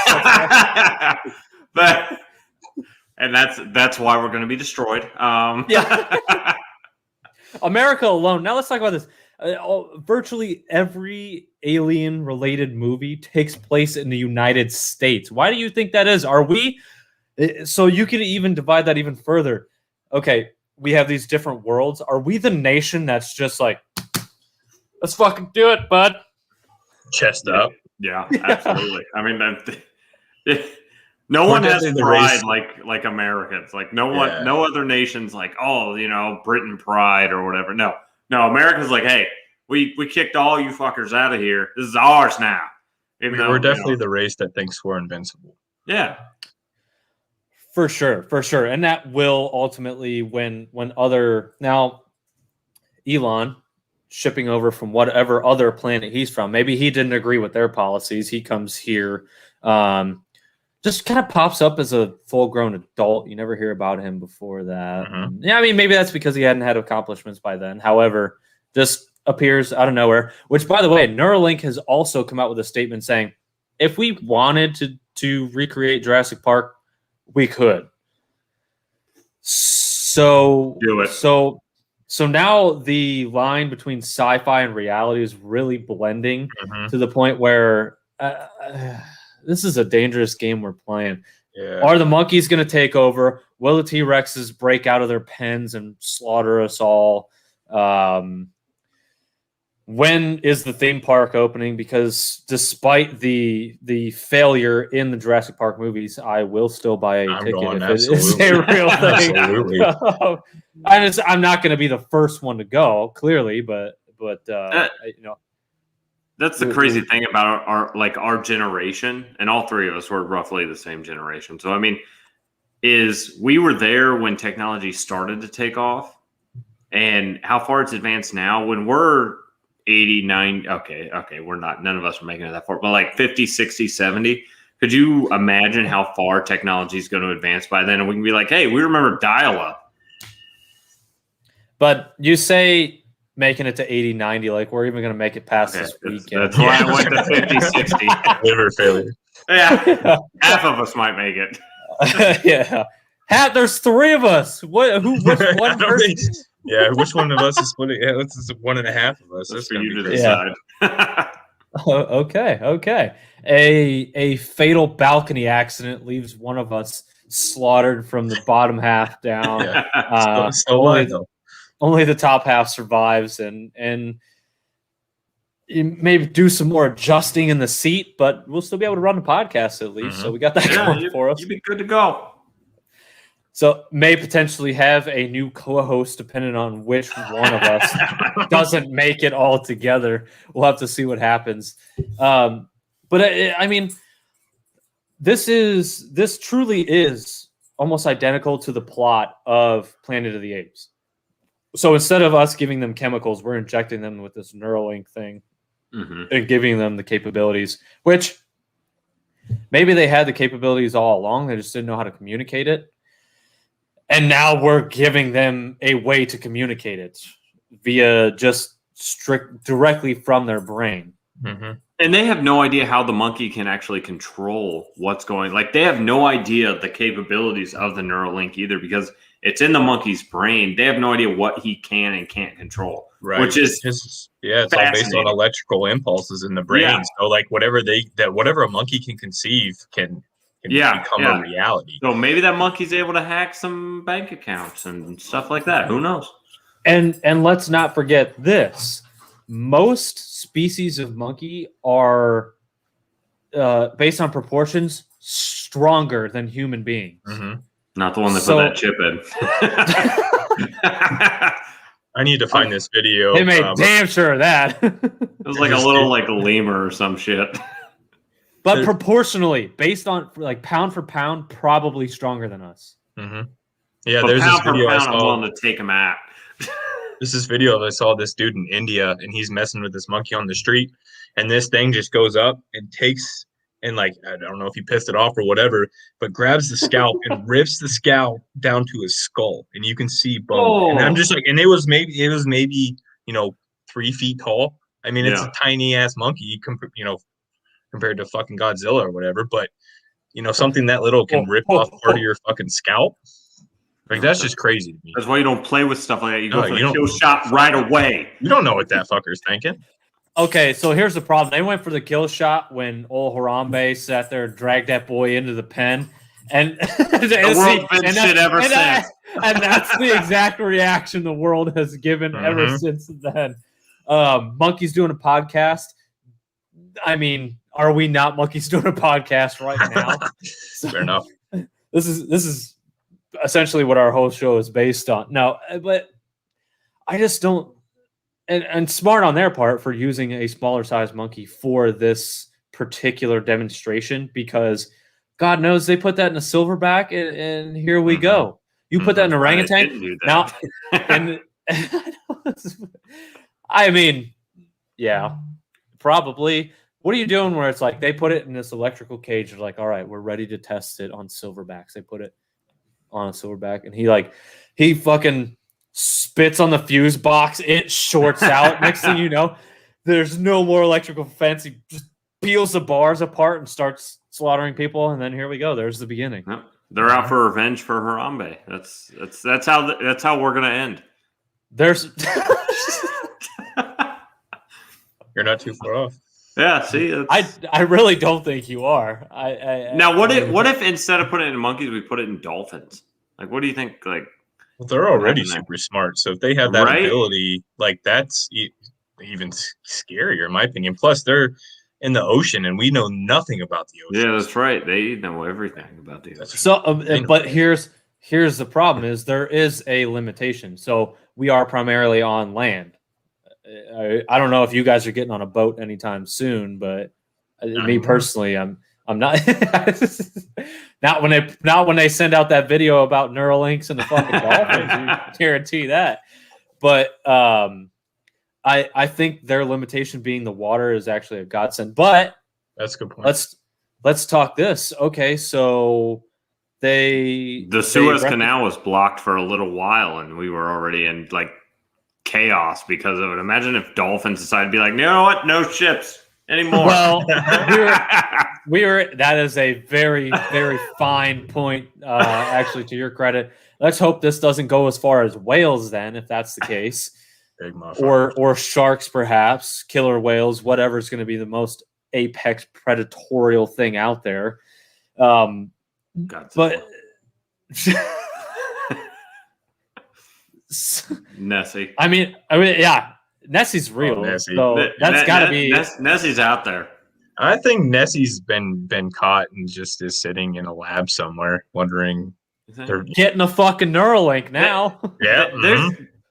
And that's why we're going to be destroyed. Yeah. America alone. Now let's talk about this. Virtually every alien-related movie takes place in the United States. Why do you think that is? Are we? So you can even divide that even further. Okay, we have these different worlds. Are we the nation that's just like, let's fucking do it, bud? Chest up. Yeah, absolutely. I mean, no one has pride like Americans. Like no other nation's like, Britain pride or whatever. No, America's like, hey, we kicked all you fuckers out of here. This is ours now. We're definitely the race that thinks we're invincible. Yeah. For sure. And that will ultimately when other now Elon shipping over from whatever other planet he's from. Maybe he didn't agree with their policies. He comes here, just kind of pops up as a full-grown adult. You never hear about him before that. Yeah, I mean, maybe that's because he hadn't had accomplishments by then. However, just appears out of nowhere, which, by the way, Neuralink has also come out with a statement saying, if we wanted to recreate Jurassic Park, we could. So do it. So now the line between sci-fi and reality is really blending to the point where this is a dangerous game we're playing. Yeah. Are the monkeys going to take over? Will the T-Rexes break out of their pens and slaughter us all? when is the theme park opening? Because despite the failure in the Jurassic Park movies, I will still buy a ticket going, if it is a real thing. Absolutely. I'm not going to be the first one to go, clearly, but that's the crazy thing about our generation, and all three of us were roughly the same generation. So I mean, is we were there when technology started to take off, and how far it's advanced now. When we're 89, okay, we're not, none of us are making it that far, but like 50, 60, 70. Could you imagine how far technology is going to advance by then? And we can be like, hey, we remember dial-up. But you say making it to 80, 90, like we're even going to make it past this weekend. That's why I went to 50, 60. Liver failure. Yeah, half of us might make it. Yeah. There's three of us. Which one person? Yeah, which one of us is splitting? Yeah, this is 1.5 of us. That's for you to decide. Okay. A fatal balcony accident leaves one of us slaughtered from the bottom half down. Yeah. Only the top half survives, and you maybe do some more adjusting in the seat, but we'll still be able to run the podcast at least. So we got that going for us. You'd be good to go. So may potentially have a new co-host depending on which one of us doesn't make it all together. We'll have to see what happens. But I mean, this truly is almost identical to the plot of Planet of the Apes. So instead of us giving them chemicals, we're injecting them with this Neuralink thing and giving them the capabilities, which maybe they had the capabilities all along. They just didn't know how to communicate it. And now we're giving them a way to communicate it via just directly from their brain. Mm-hmm. And they have no idea how the monkey can actually control what's going. Like they have no idea the capabilities of the Neuralink either, because it's in the monkey's brain. They have no idea what he can and can't control. Right. Which is it's all based on electrical impulses in the brain. Yeah. So like whatever a monkey can conceive can become a reality. So maybe that monkey's able to hack some bank accounts and stuff like that. Who knows? And let's not forget this. Most species of monkey are, based on proportions, stronger than human beings. Mm-hmm. Not the one that put that chip in. I need to find this video. They made damn sure of that. It was like a little like a lemur or some shit. But proportionally, based on like pound for pound, probably stronger than us. Mm-hmm. Yeah, there's this video I saw. I'm willing to take him at. This is video I saw this dude in India, and he's messing with this monkey on the street, and this thing just goes up and takes and like I don't know if he pissed it off or whatever, but grabs the scalp and rips the scalp down to his skull, and you can see bone. Oh. And I'm just like, and it was maybe 3 feet tall. I mean, it's a tiny ass monkey, compared to fucking Godzilla or whatever, but something that little can rip off part of your fucking scalp. Like that's just crazy to me. That's why you don't play with stuff like that. You go for the kill shot right away. You don't know what that fucker's thinking. Okay, so here's the problem. They went for the kill shot when old Harambe sat there and dragged that boy into the pen. And the world's been shit ever since. And that's the exact reaction the world has given ever since then. Monkeys doing a podcast. I mean, are we not monkeys doing a podcast right now? Fair enough. This is essentially what our whole show is based on. No, but I just don't. And smart on their part for using a smaller size monkey for this particular demonstration, because God knows they put that in a silverback, and here we go. You put that in an orangutan now, and I mean, yeah, probably. What are you doing? Where it's like they put it in this electrical cage. They're like, all right, we're ready to test it on silverbacks. They put it on a silverback, and he fucking spits on the fuse box. It shorts out. Next thing you know, there's no more electrical fence. He just peels the bars apart and starts slaughtering people. And then here we go. There's the beginning. Yep. They're out for revenge for Harambe. That's how we're gonna end. There's You're not too far off. Yeah, see, I really don't think you are. Now, what if instead of putting it in monkeys, we put it in dolphins? Like, what do you think? Like, well, they're already super smart, so if they have that ability, like that's even scarier, in my opinion. Plus, they're in the ocean, and we know nothing about the ocean. Yeah, that's right. They know everything about the ocean. So, but here's the problem: is there is a limitation. So we are primarily on land. I don't know if you guys are getting on a boat anytime soon, but me personally, I'm not. not when they send out that video about Neuralinks and the fucking dolphins. You guarantee that. But I think their limitation being the water is actually a godsend. But that's a good point. Let's talk this. Okay, so the Suez Canal was blocked for a little while, and we were already in like chaos because of it. Imagine if dolphins decided to be like, you know what, no ships anymore. Well, we were. That is a very, very fine point. Actually, to your credit, let's hope this doesn't go as far as whales. Then, if that's the case, or sharks, perhaps killer whales, whatever is going to be the most apex predatorial thing out there. But Nessie. I mean, yeah, Nessie's real. Nessie. So that's got to be Nessie's out there. I think Nessie's been caught and just is sitting in a lab somewhere, wondering. They're getting a fucking Neuralink now. Yeah,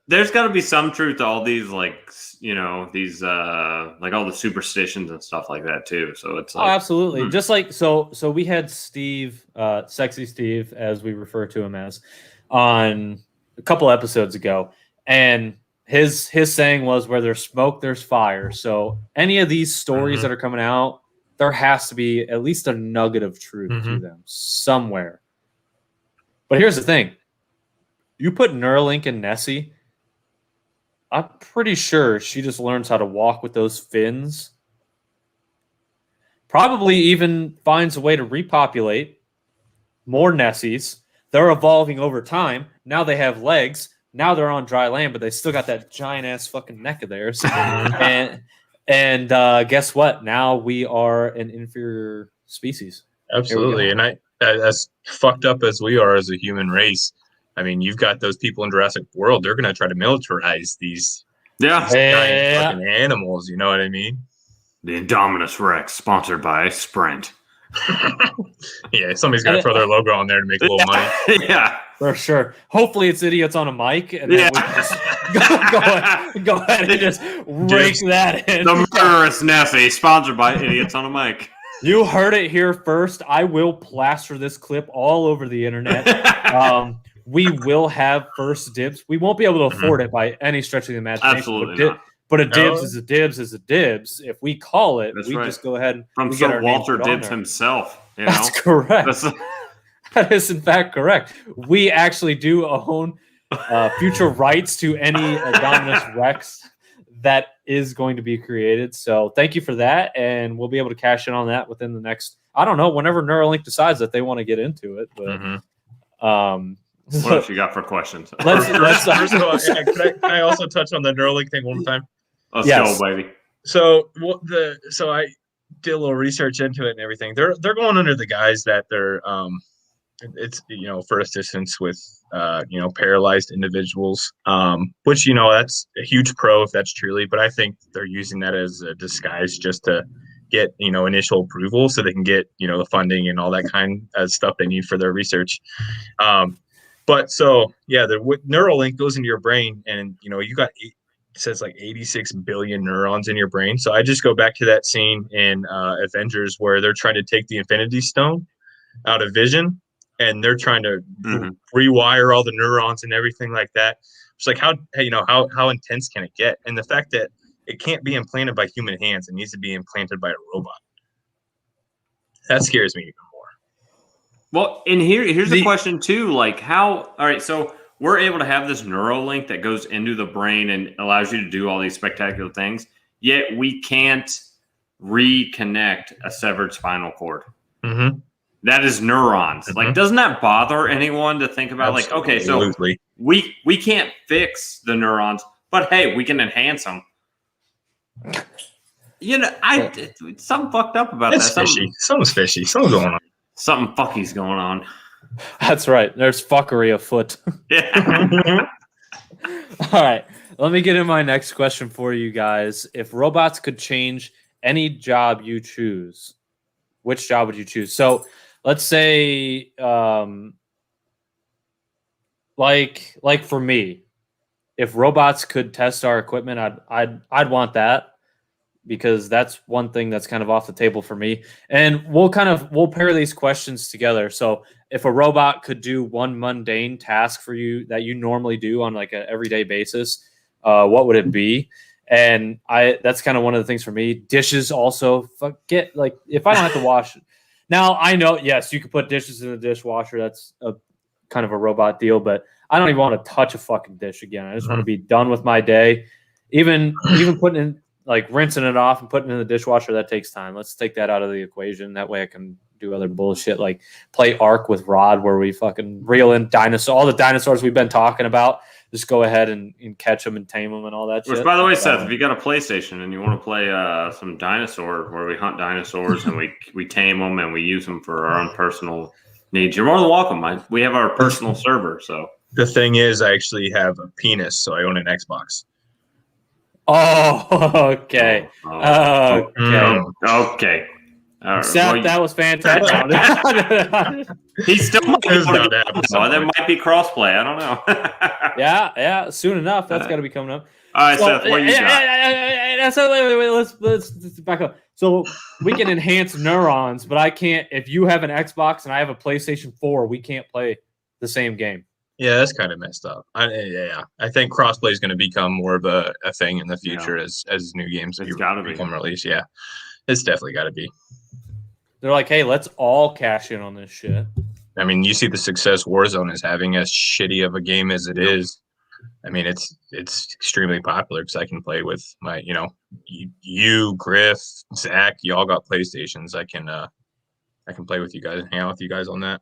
there's got to be some truth to all these, like, you know, these like all the superstitions and stuff like that too. So it's like, absolutely. Just like so we had Steve, Sexy Steve, as we refer to him as, on a couple episodes ago, and his saying was, where there's smoke, there's fire. So any of these stories that are coming out, there has to be at least a nugget of truth to them somewhere. But here's the thing. You put Neuralink in Nessie, I'm pretty sure she just learns how to walk with those fins. Probably even finds a way to repopulate more Nessies. They're evolving over time. Now they have legs. Now they're on dry land, but they still got that giant ass fucking neck of theirs. and guess what? Now we are an inferior species. Absolutely. And as fucked up as we are as a human race, I mean, you've got those people in Jurassic World. They're going to try to militarize these giant fucking animals. You know what I mean? The Indominus Rex, sponsored by Sprint. Yeah, somebody's got to throw their logo on there to make a little money. Yeah, for sure. Hopefully, it's Idiots on a Mic, and then we can just go ahead and just rake that in. The murderous Nessie, sponsored by Idiots on a Mic. You heard it here first. I will plaster this clip all over the internet. We will have first dibs. We won't be able to afford it by any stretch of the imagination. Absolutely not. But a dibs is a dibs is a dibs. If we call it, we just go ahead and from Sir Walter Dibs himself. You know? That's correct. That is in fact correct. We actually do own future rights to any Indominus Rex that is going to be created. So thank you for that, and we'll be able to cash in on that within the next, I don't know, whenever Neuralink decides that they want to get into it. But what else you got for questions? First of all, can I also touch on the Neuralink thing one more time? Let's go, baby. So I did a little research into it and everything. They're going under the guise that they're it's, you know, for assistance with you know, paralyzed individuals, which, you know, that's a huge pro if that's truly, but I think they're using that as a disguise just to get, you know, initial approval so they can get, you know, the funding and all that kind of stuff they need for their research. But so yeah, the Neuralink goes into your brain, and you know, you got it says like 86 billion neurons in your brain. So I just go back to that scene in Avengers where they're trying to take the Infinity Stone out of Vision, and they're trying to rewire all the neurons and everything like that. It's like, how intense can it get? And the fact that it can't be implanted by human hands, it needs to be implanted by a robot. That scares me even more. Well, and here's the question too, like how, all right, so we're able to have this Neuralink that goes into the brain and allows you to do all these spectacular things, yet we can't reconnect a severed spinal cord. That is neurons. Like, doesn't that bother anyone to think about? Absolutely. Like, okay, so we can't fix the neurons, but hey, we can enhance them. You know, it's something fucked up about that. Fishy. Something's fishy. Something's going on. Something fucky's going on. That's right. There's fuckery afoot. Yeah. All right. Let me get in my next question for you guys. If robots could change any job you choose, which job would you choose? So let's say, like for me, if robots could test our equipment, I'd want that, because that's one thing that's kind of off the table for me. And we'll pair these questions together. So if a robot could do one mundane task for you that you normally do on like an everyday basis, what would it be? And that's kind of one of the things for me. Dishes also, forget, like, if I don't have to wash it. Now I know, yes, you could put dishes in the dishwasher. That's a kind of a robot deal, but I don't even want to touch a fucking dish again. I just want to be done with my day. Even putting in, like, rinsing it off and putting it in the dishwasher, that takes time. Let's take that out of the equation. That way I can do other bullshit, like play Ark with Rod, where we fucking reel in all the dinosaurs we've been talking about. Just go ahead and catch them and tame them and all that shit. Which, by the way, Seth, if you got a PlayStation and you want to play some dinosaur, where we hunt dinosaurs and we tame them and we use them for our own personal needs, you're more than welcome. We have our personal server. So The thing is, I actually have a penis, so I own an Xbox. Oh, okay. Okay. Seth, that was fantastic. He's still might be There might be crossplay. I don't know. yeah. Soon enough, that's got to be coming up. All right, Seth, what you got? Wait, let's back up. So we can enhance neurons, but I can't. If you have an Xbox and I have a PlayStation 4, we can't play the same game. Yeah, that's kind of messed up. I think crossplay is going to become more of a thing in the future as new games become released. Yeah, it's definitely got to be. They're like, hey, let's all cash in on this shit. I mean, you see the success Warzone is having, as shitty of a game as it is. I mean, it's extremely popular because I can play with my, you, Griff, Zach. You all got PlayStations. I can play with you guys and hang out with you guys on that.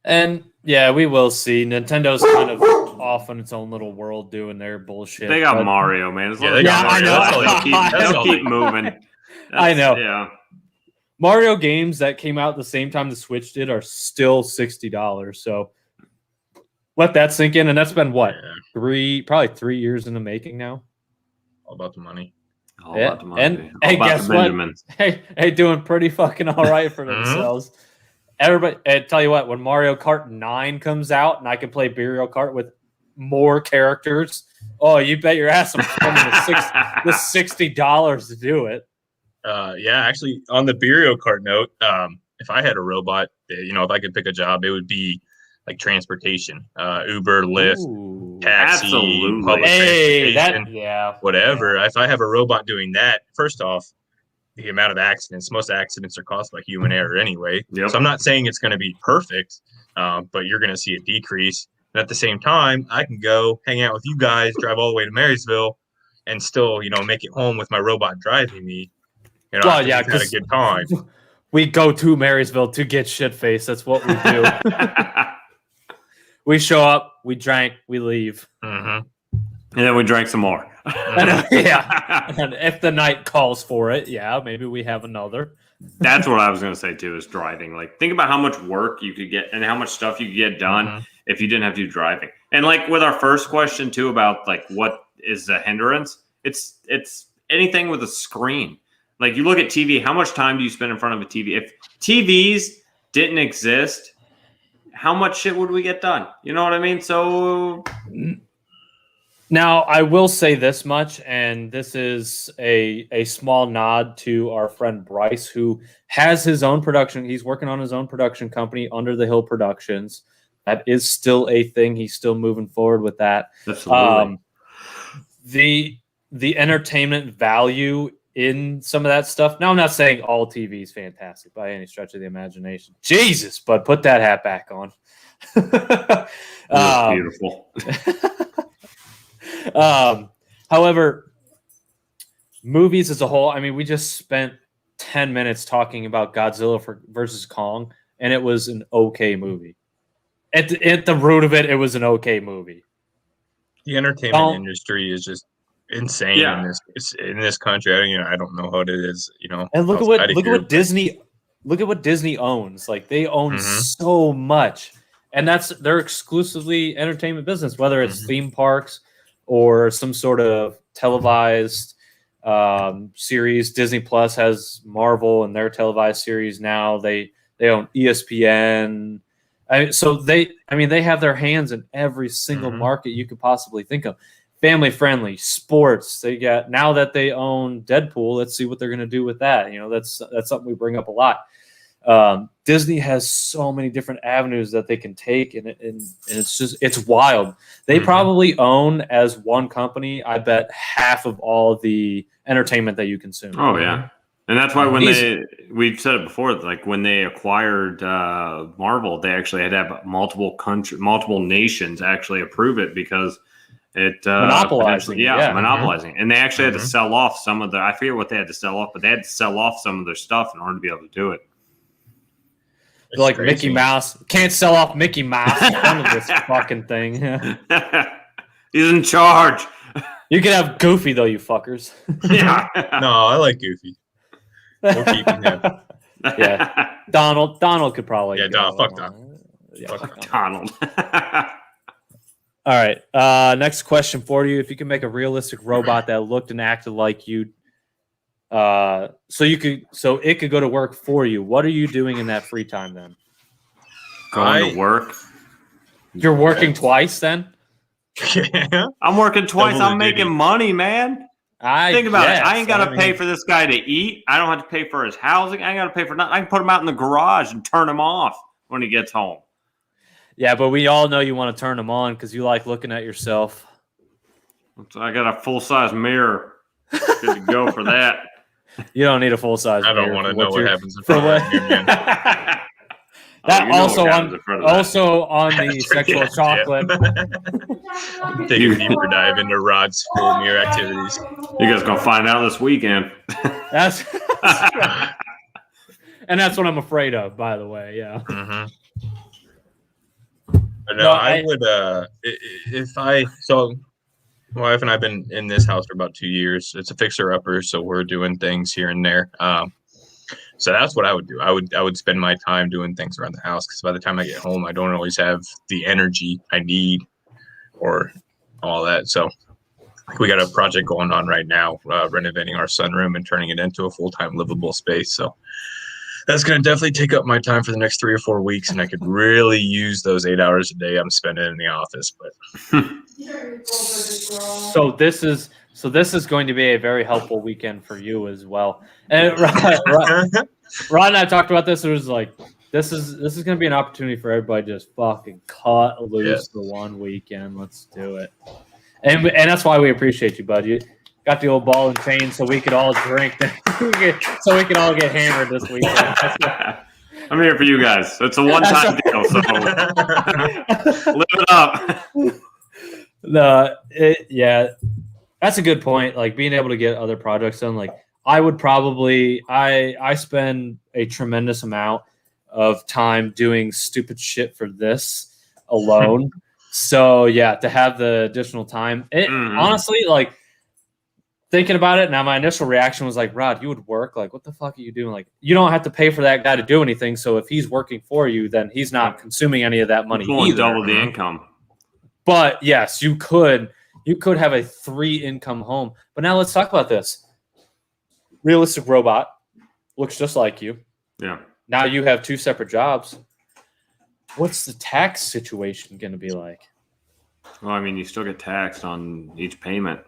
And yeah, we will see. Nintendo's kind of off in its own little world doing their bullshit. They got Mario, man. They got Mario. They'll keep moving. I know. Yeah. Mario games that came out at the same time the Switch did are still $60. So let that sink in. And that's been what? Probably 3 years in the making now. All about the money. All about the money. And hey, guess what? Hey, doing pretty fucking all right for themselves. Everybody, I tell you what, when Mario Kart 9 comes out and I can play Mario Kart with more characters, oh, you bet your ass I'm spending the $60 to do it. Yeah, actually, on the Mario Kart note, if I had a robot, if I could pick a job, it would be like transportation, Uber, Lyft, taxi, public transportation, whatever. If I have a robot doing that, first off, the amount of accidents, most accidents are caused by human error anyway. Yep. So I'm not saying it's going to be perfect, but you're going to see a decrease. And at the same time, I can go hang out with you guys, drive all the way to Marysville, and still, make it home with my robot driving me. Well, yeah, had a good time. We go to Marysville to get shit-faced. That's what we do. We show up, we drank, we leave. Mm-hmm. And then we drank some more. Yeah. And if the night calls for it, yeah, maybe we have another. That's what I was going to say, too, is driving. Like, think about how much work you could get and how much stuff you could get done if you didn't have to do driving. And, like, with our first question, too, about, like, what is the hindrance, it's anything with a screen. Like, you look at TV, how much time do you spend in front of a TV? If TVs didn't exist, how much shit would we get done? You know what I mean? So... Now, I will say this much, and this is a small nod to our friend Bryce, who has his own production. He's working on his own production company, Under the Hill Productions. That is still a thing. He's still moving forward with that. Absolutely. The entertainment value in some of that stuff. Now, I'm not saying all TV is fantastic by any stretch of the imagination. Jesus, but put that hat back on. Beautiful. However, movies as a whole, I mean, we just spent 10 minutes talking about Godzilla versus Kong, and it was an okay movie. At the root of it, it was an okay movie. The entertainment industry is just insane in this country. I don't know how it is. And look at what Disney owns. Like, they own so much. and they're exclusively entertainment business, whether it's theme parks or some sort of televised series. Disney Plus has Marvel and their televised series now. They own ESPN. They have their hands in every single market you could possibly think of. Family friendly sports. Now that they own Deadpool, let's see what they're going to do with that. That's something we bring up a lot. Disney has so many different avenues that they can take, and it's wild. They probably own, as one company, I bet, half of all the entertainment that you consume. Oh yeah, and that's why we've said it before, like when they acquired Marvel, they actually had to have multiple nations actually approve it because it monopolizing. Monopolizing, and they actually had to sell off some of I forget what they had to sell off, but they had to sell off some of their stuff in order to be able to do it. Like crazy. Mickey Mouse can't sell off Mickey Mouse in front of this fucking thing. He's in charge. You can have Goofy though, you fuckers. Yeah. No, I like Goofy. We're keeping him. Yeah. Donald could probably. Yeah, fuck Donald. Yeah, fuck Donald. All right. Next question for you: if you can make a realistic robot that looked and acted like you. So it could go to work for you. What are you doing in that free time then? Going to work. You're working twice then? Yeah. I'm working twice. I'm making money, man. Think about it. I ain't got to pay for this guy to eat. I don't have to pay for his housing. I ain't got to pay for nothing. I can put him out in the garage and turn him off when he gets home. Yeah, but we all know you want to turn him on because you like looking at yourself. So I got a full-size mirror. Good to go for that. You don't need a full size. I don't want to know what happens in front of you, man. That also on the sexual chocolate. Take a deeper dive into Rod's full mirror activities. You guys gonna find out this weekend. That's and that's what I'm afraid of. By the way, yeah. No, I would. My wife and I have been in this house for about 2 years. It's a fixer-upper, so we're doing things here and there. So that's what I would do. I would spend my time doing things around the house because by the time I get home, I don't always have the energy I need or all that. So we got a project going on right now, renovating our sunroom and turning it into a full-time livable space. So that's going to definitely take up my time for the next 3 or 4 weeks, and I could really use those 8 hours a day I'm spending in the office. But so this is going to be a very helpful weekend for you as well. And Rod and I talked about this. It was like this is going to be an opportunity for everybody to just fucking cut loose the one weekend. Let's do it, and that's why we appreciate you, bud. You got the old ball and chain so we could all drink, so we could all get hammered this weekend. I'm here for you guys. It's a one-time deal, so live it up. That's a good point. Like being able to get other projects done. Like I would probably, I spend a tremendous amount of time doing stupid shit for this alone. So yeah, to have the additional time, honestly, like thinking about it now, my initial reaction was like, Rod, you would work. Like, what the fuck are you doing? Like, you don't have to pay for that guy to do anything. So if he's working for you, then he's not consuming any of that money either. Double the income. But yes, you could have a 3-income home. But now let's talk about this. Realistic robot looks just like you. Yeah. Now you have 2 separate jobs. What's the tax situation going to be like? Well, I mean, you still get taxed on each payment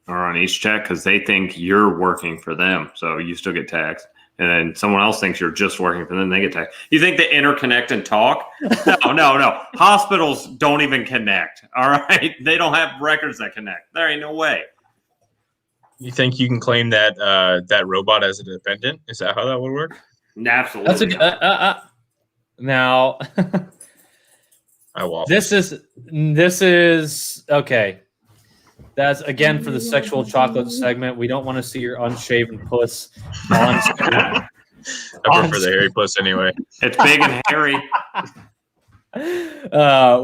or on each check because they think you're working for them. So you still get taxed. And then someone else thinks you're just working for them, they get taxed. You think they interconnect and talk? No. Hospitals don't even connect. All right? They don't have records that connect. There ain't no way. You think you can claim that that robot as a dependent? Is that how that would work? Absolutely. That's now. I waffle. This is okay. That's again for the sexual chocolate segment. We don't want to see your unshaven puss on screen. I prefer the hairy puss anyway. It's big and hairy.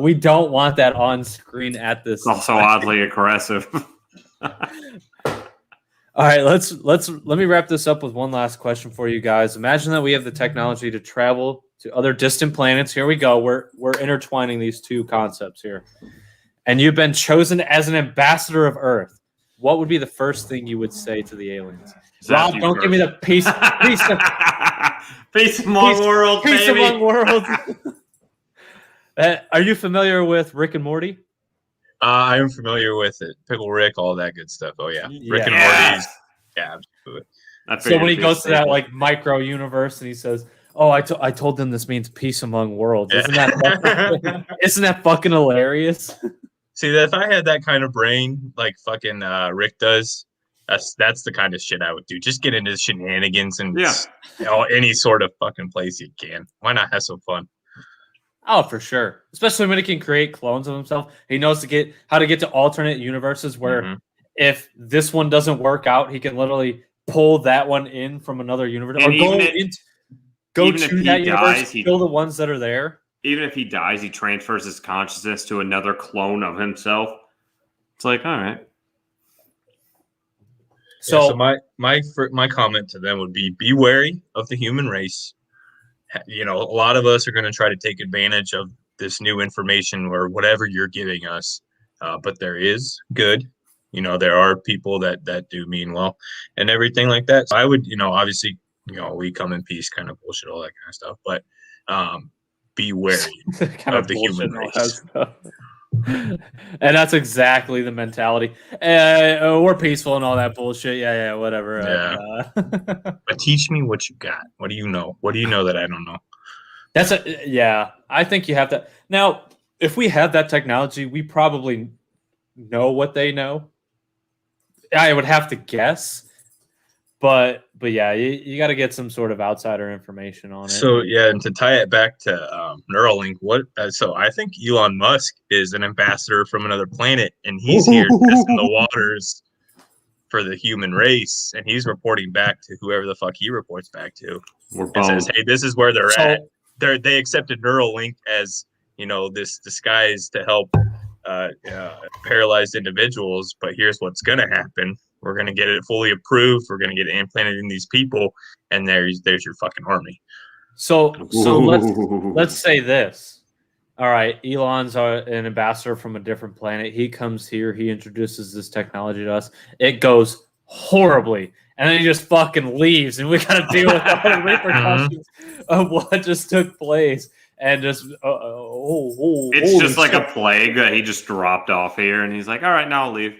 We don't want that on screen at this. It's also oddly aggressive. All right, let me wrap this up with one last question for you guys. Imagine that we have the technology to travel to other distant planets. Here we go. We're intertwining these two concepts here. And you've been chosen as an ambassador of Earth. What would be the first thing you would say to the aliens? Rob, don't give me the peace among worlds, peace baby. among worlds. Are you familiar with Rick and Morty? I am familiar with it. Pickle Rick, all that good stuff. Oh yeah, Rick and Morty's. Yeah, absolutely. So when he goes to that like micro universe and he says, "Oh, I told them this means peace among worlds," isn't that fucking hilarious? See, if I had that kind of brain like fucking Rick does, that's the kind of shit I would do. Just get into shenanigans and any sort of fucking place you can. Why not have some fun? Oh, for sure. Especially when he can create clones of himself. He knows how to get to alternate universes where if this one doesn't work out, he can literally pull that one in from another universe. And or go to that universe, kill the ones that are there. Even if he dies, he transfers his consciousness to another clone of himself. It's like, all right. So my comment to them would be wary of the human race. You know, a lot of us are going to try to take advantage of this new information or whatever you're giving us. But there is good. You know, there are people that do mean well and everything like that. So I would, obviously, we come in peace kind of bullshit, all that kind of stuff. But be wary of the human race. And that's exactly the mentality. We're peaceful and all that bullshit. Yeah, whatever. Yeah. But teach me what you got. What do you know? What do you know that I don't know? I think you have to. Now, if we have that technology, we probably know what they know. I would have to guess. But yeah, you got to get some sort of outsider information on it. So yeah, and to tie it back to Neuralink, so I think Elon Musk is an ambassador from another planet, and he's here testing the waters for the human race, and he's reporting back to whoever the fuck he reports back to. And says, hey, this is where they're at. They accepted Neuralink as this disguise to help paralyzed individuals, but here's what's going to happen. We're going to get it fully approved. We're going to get it implanted in these people, and there's your fucking army. So let's say this. All right, Elon's an ambassador from a different planet. He comes here. He introduces this technology to us. It goes horribly, and then he just fucking leaves, and we got to deal with all the repercussions of what just took place. And just it's just like a plague that he just dropped off here, and he's like, all right, now I'll leave.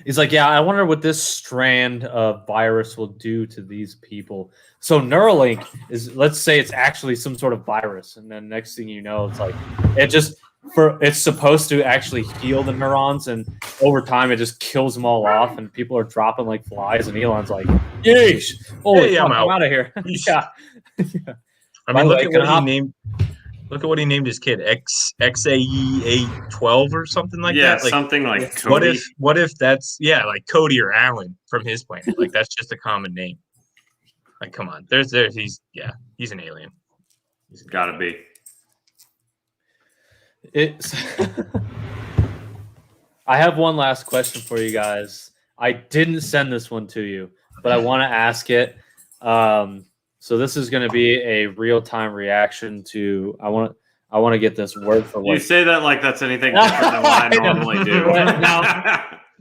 He's like, yeah, I wonder what this strand of virus will do to these people. So Neuralink is, let's say it's actually some sort of virus, and then next thing you know, it's like it's supposed to actually heal the neurons, and over time it just kills them all off, and people are dropping like flies, and Elon's like, yeesh, I'm out of here. Yeah. I mean, look at what he named his kid, XAE812 or something like that. Yeah, something like Cody. What if that's like Cody or Alan from his planet? Like that's just a common name. Like, come on, he's an alien. He's gotta be. I have one last question for you guys. I didn't send this one to you, but I want to ask it. So this is going to be a real-time reaction to. I want to get this word for word. You say that like that's anything different than what I normally do.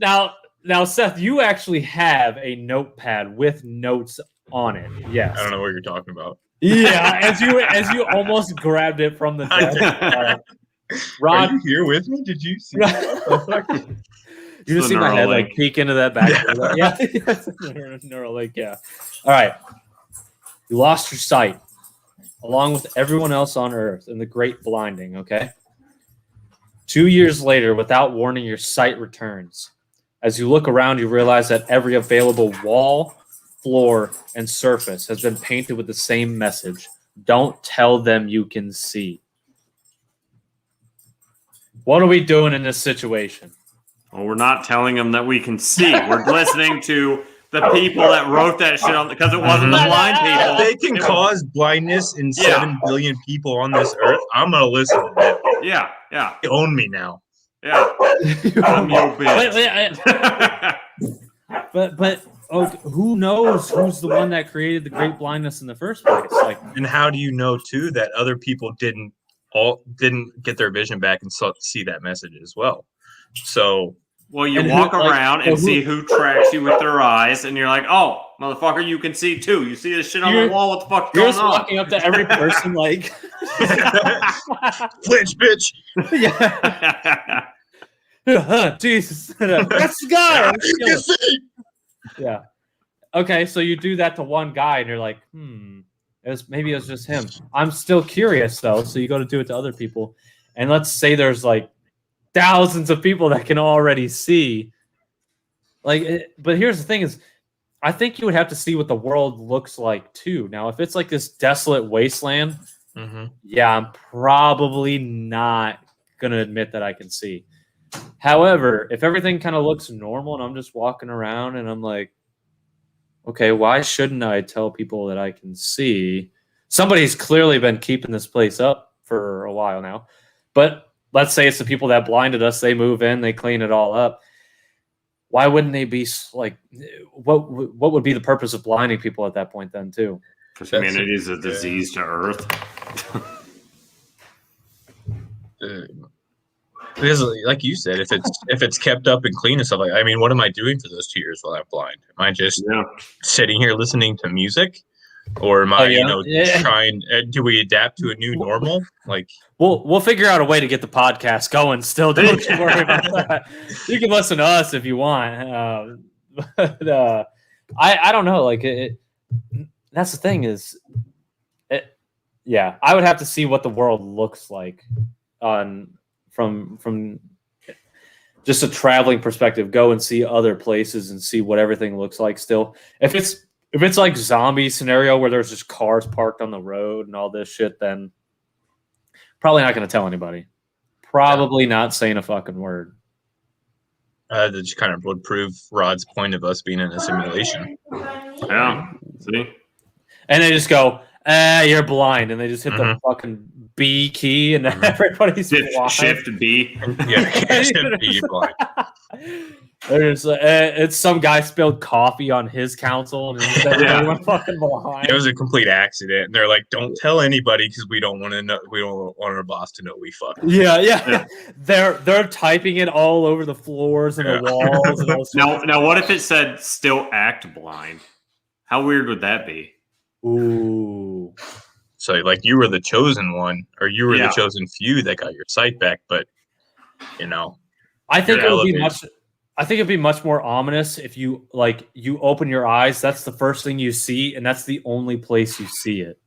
Now, Seth, you actually have a notepad with notes on it. Yes. I don't know what you're talking about. Yeah, as you almost grabbed it from the desk. Rod, are you here with me? Did you see? You just see my head like peek into that back. Yeah. Neuralink. Yeah. All right. You lost your sight, along with everyone else on Earth in the Great Blinding, okay? 2 years later, without warning, your sight returns. As you look around, you realize that every available wall, floor, and surface has been painted with the same message. Don't tell them you can see. What are we doing in this situation? Well, we're not telling them that we can see. We're listening to the people that wrote that shit on, because it wasn't the blind people. If they can cause blindness in 7 billion people on this earth, I'm gonna listen to them. Yeah. They own me now. Yeah. I'm your bitch. But who knows who's the one that created the great blindness in the first place? Like, And how do you know too that other people didn't get their vision back and see that message as well? So Well, you And who- walk like, around well, and who- see who tracks you with their eyes, and you're like, "Oh, motherfucker, you can see too. You see this shit on the You're- wall? What the fuck's you're going just on?" walking up to every person like, flinch, bitch. yeah, Jesus, that's the guy. Let's You kill can him. see. Yeah. Okay, so you do that to one guy, and you're like, maybe it was just him. I'm still curious though, so you go to do it to other people, and let's say there's like thousands of people that can already see. But here's the thing: is I think you would have to see what the world looks like too. Now, if it's like this desolate wasteland, yeah, I'm probably not gonna admit that I can see. However, if everything kind of looks normal and I'm just walking around and I'm like, okay, why shouldn't I tell people that I can see? Somebody's clearly been keeping this place up for a while now. But let's say it's the people that blinded us. They move in, they clean it all up. Why wouldn't they be like, what would be the purpose of blinding people at that point then too? Because humanity is a disease to Earth. Because, like you said, if it's kept up and clean and stuff like, I mean, what am I doing for those 2 years while I'm blind? Am I just sitting here listening to music, or am I, trying? Do we adapt to a new normal? Like, we'll figure out a way to get the podcast going. Still, don't you worry about that. You can listen to us if you want. But I don't know. Like, that's the thing is, I would have to see what the world looks like from just a traveling perspective. Go and see other places and see what everything looks like still. If it's like zombie scenario where there's just cars parked on the road and all this shit, then probably not going to tell anybody. Probably not saying a fucking word. That just kind of would prove Rod's point of us being in a simulation. Yeah. See? And they just go, you're blind. And they just hit the fucking B key and everybody's blind. Shift B. Shift B, blind. There's it's some guy spilled coffee on his council and everybody went fucking blind. It was a complete accident. And they're like, don't tell anybody because we don't want to know. We don't want our boss to know we fucked. Yeah. They're typing it all over the floors and the walls. And all now, what if it said still act blind? How weird would that be? Ooh. So, like, you were the chosen one, or you were the chosen few that got your sight back, but I think it would be much. I think it'd be much more ominous if you open your eyes. That's the first thing you see, and that's the only place you see it.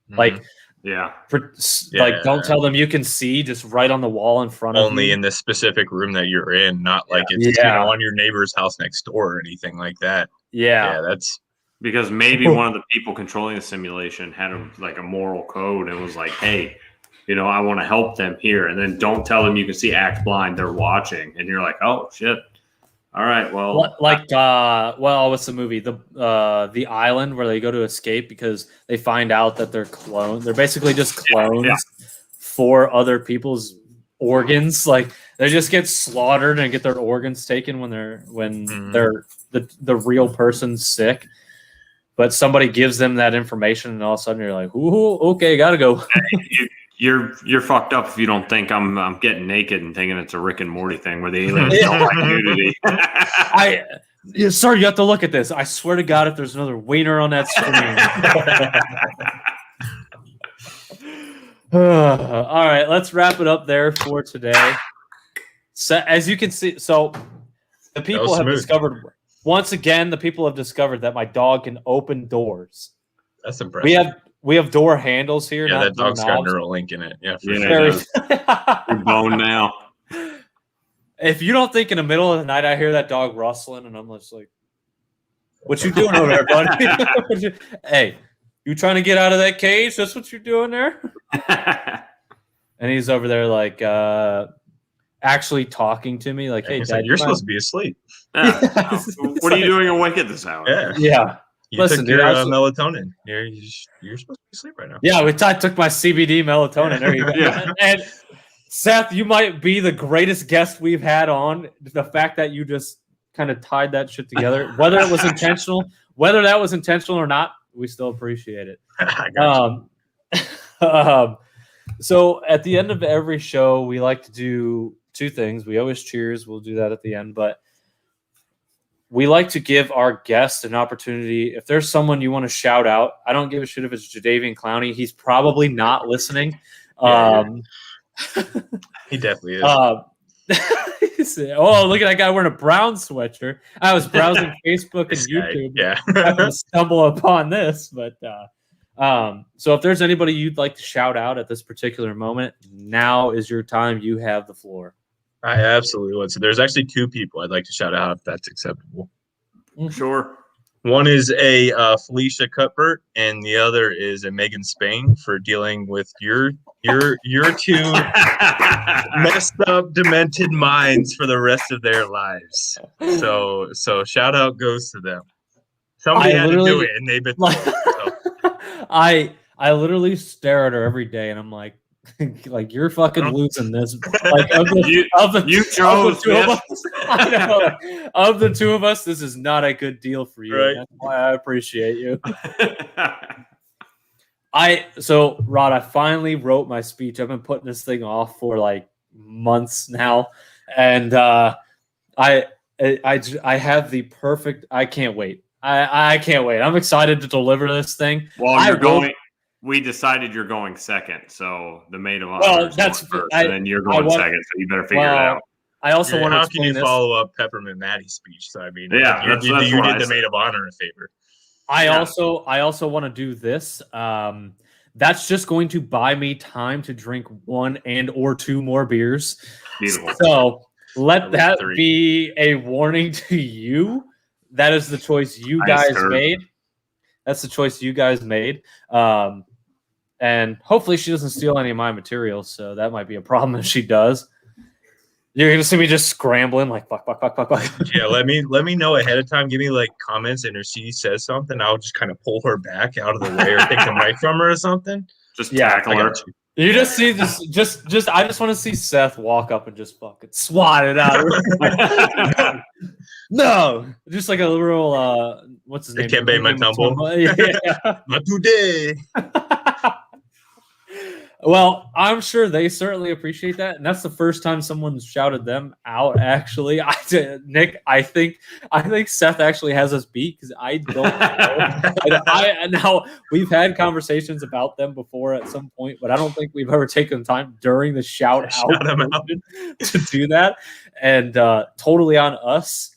Like, don't tell them you can see just right on the wall in front of you. Only in the specific room that you're in, not like it's on your neighbor's house next door or anything like that. Yeah, that's because maybe one of the people controlling the simulation had a moral code and was like, hey, I want to help them here, and then don't tell them you can see act blind. They're watching, and you're like, oh shit. All right, well, what's the movie? The Island, where they go to escape because they find out that they're clones. They're basically just clones for other people's organs. Like, they just get slaughtered and get their organs taken when they're the real person's sick. But somebody gives them that information, and all of a sudden you're like, "Ooh, okay, gotta go." You're fucked up if you don't think I'm getting naked and thinking it's a Rick and Morty thing where the aliens don't like nudity. Sir, you have to look at this. I swear to God, if there's another wiener on that screen. All right, let's wrap it up there for today. So, as you can see, the people have discovered once again. The people have discovered that my dog can open doors. That's impressive. We have door handles here. Yeah, that dog's got Neuralink in it. Yeah, for sure. You're bone now. If you don't think in the middle of the night I hear that dog rustling and I'm just like, what you doing over there, buddy? Hey, you trying to get out of that cage? That's what you're doing there? And he's over there like actually talking to me like, hey, Dad, you're supposed to be asleep. What are you doing awake at this hour? Yeah. You took your melatonin. You're supposed to be asleep right now. Yeah, I took my CBD melatonin. There you go. And Seth, you might be the greatest guest we've had on. The fact that you just kind of tied that shit together. Whether it was intentional, whether that was intentional or not, we still appreciate it. I got you. So at the end of every show, we like to do two things. We always cheers. We'll do that at the end, but we like to give our guest an opportunity. If there's someone you want to shout out, I don't give a shit if it's Jadeveon Clowney. He's probably not listening. He definitely is. Oh, look at that guy wearing a brown sweatshirt. I was browsing Facebook and YouTube. Happened to stumble upon this, but so if there's anybody you'd like to shout out at this particular moment, now is your time. You have the floor. I absolutely would. So there's actually two people I'd like to shout out if that's acceptable. Sure. One is a Felicia Cuthbert, and the other is a Megan Spain for dealing with your two messed up, demented minds for the rest of their lives. So shout out goes to them. Somebody had to do it, and they've been. I literally stare at her every day, and I'm like you're fucking losing this. Like of the two of us, this is not a good deal for you. Right. That's why I appreciate you. So Rod, I finally wrote my speech. I've been putting this thing off for like months now, and I have the perfect. I can't wait. I can't wait. I'm excited to deliver this thing. Well, we decided you're going second, so the maid of honor is going first, and then you're going second, so you better figure it out. I also want to How explain can you this. follow up Peppermint Maddie's speech? So I mean, you did the maid of honor a favor. I also want to do this. That's just going to buy me time to drink one and or two more beers. Beautiful. So let that be a warning to you. That is the choice you guys made. That's the choice you guys made. And hopefully she doesn't steal any of my materials, so that might be a problem if she does. You're gonna see me just scrambling like fuck. Yeah, let me know ahead of time. Give me like comments, and if she says something, I'll just kind of pull her back out of the way or take the mic from her or something. Just tackle her. You just see this. Just I just want to see Seth walk up and just fucking swat it out. No, just like a literal what's his name? Dikembe Mutombo. Yeah. Not today. Well, I'm sure they certainly appreciate that, and that's the first time someone's shouted them out. Actually, Nick, I think Seth actually has us beat because I don't know. Now we've had conversations about them before at some point, but I don't think we've ever taken time during the shout out to do that, and totally on us.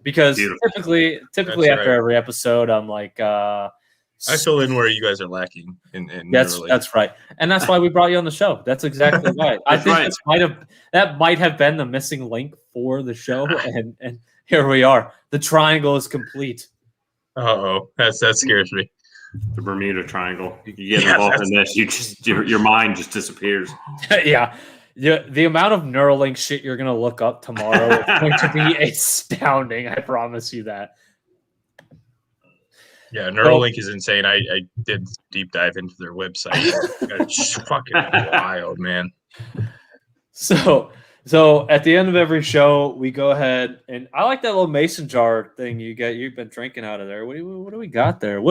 Because typically after every episode, I'm like. I fill in where you guys are lacking in that's right, and that's why we brought you on the show. That's exactly right. I think that might have been the missing link for the show, and here we are. The triangle is complete. That scares me. The Bermuda Triangle. You get involved in this, your mind just disappears. Yeah. The amount of Neuralink shit you're gonna look up tomorrow is going to be astounding. I promise you that. Yeah, Neuralink is insane. I did deep dive into their website. It's fucking wild, man. So at the end of every show, we go ahead and I like that little mason jar thing you've been drinking out of there. What do we got there? I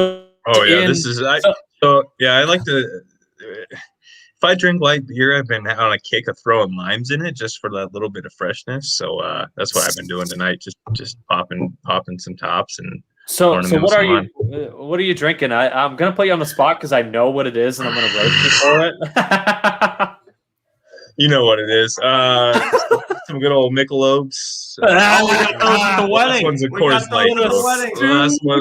like to. If I drink light beer, I've been on a kick of throwing limes in it just for that little bit of freshness. So that's what I've been doing tonight. Just popping some tops and. So what are you drinking? I'm gonna put you on the spot because I know what it is and I'm gonna roast you for it. You know what it is. Some good old Michelobes. The wedding. Last one's of course light.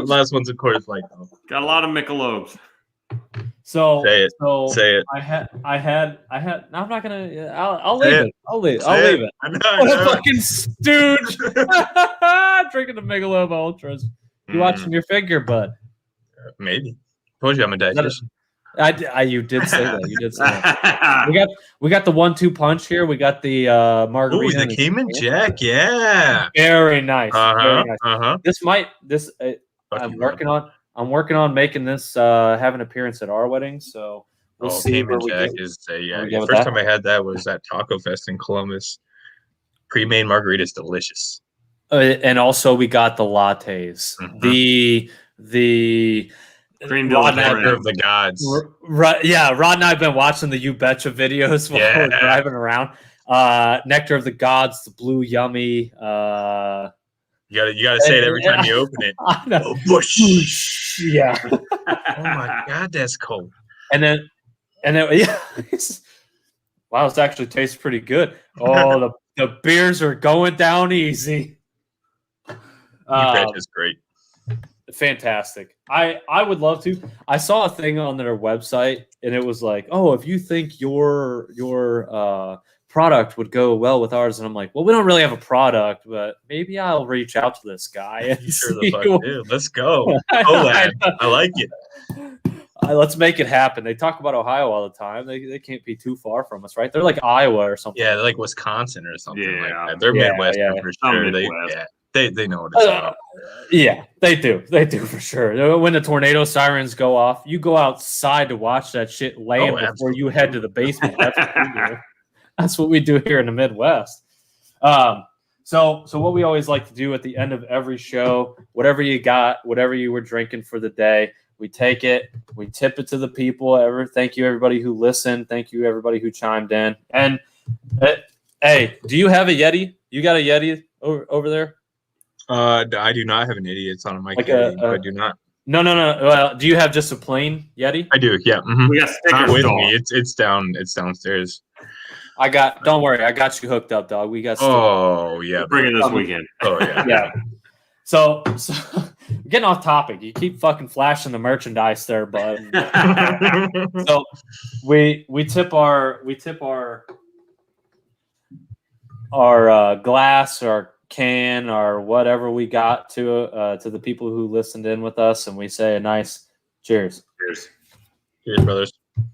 Last one's of course light. Got a lot of Michelobes. So say it. I had. No, I'm not gonna. I'll leave it. I'll leave it. What a fucking stooge! Drinking the Michelob Ultras. You watching your figure, bud? Maybe. Told you I'm a dietitian. You did say that. You did say that. We got the 1-2 punch here. We got the margarita. Ooh, the Cayman Jack. Yeah. Very nice. Very nice. I'm working on making this have an appearance at our wedding. So we'll see. Cayman Jack is first time I had that was at Taco Fest in Columbus. Pre-made margarita is delicious. And also we got the lattes. Mhm. The Cream Rod de la and I- Nectar of the gods. Yeah, Rod and I have been watching the You Betcha videos while we're Yeah. driving around. Nectar of the Gods, the blue yummy. You gotta say it every time you open it. I know. Oh, bush. Yeah. Oh my god, that's cold. And then yeah. Wow, this actually tastes pretty good. Oh, the beers are going down easy. You bet is great. Fantastic. I would love to. I saw a thing on their website, and it was like, "Oh, if you think your product would go well with ours," and I'm like, "Well, we don't really have a product, but maybe I'll reach out to this guy." And You sure the see fuck what- do. Let's go. Collab. I like it. Let's make it happen. They talk about Ohio all the time. They can't be too far from us, right? They're like Iowa or something. Yeah, they're like Wisconsin or something like Yeah. that. They're Yeah, Midwestern yeah. for Some sure. Midwest. They know what it's about. Yeah, they do. They do for sure. When the tornado sirens go off, you go outside to watch that shit land before absolutely. you head to the basement. That's what we do. That's what we do here in the Midwest. So what we always like to do at the end of every show, whatever you got, whatever you were drinking for the day, we take it, we tip it to the people. Thank you everybody who listened. Thank you everybody who chimed in. And hey, do you have a Yeti? You got a Yeti over there? I do not have an idiot. It's on my Like Yeti. I do not. No. Well, do you have just a plain Yeti? I do. Yeah. Mhm. We got Not stickers with dog. me. It's down. It's downstairs. Don't worry, I got you hooked up, dog. We got. Oh yeah. Bring it this weekend. Oh yeah. Yeah. So getting off topic. You keep fucking flashing the merchandise there, bud. So we tip our glass, our can, or whatever we got to the people who listened in with us, and we say a nice cheers. Cheers. Cheers, brothers.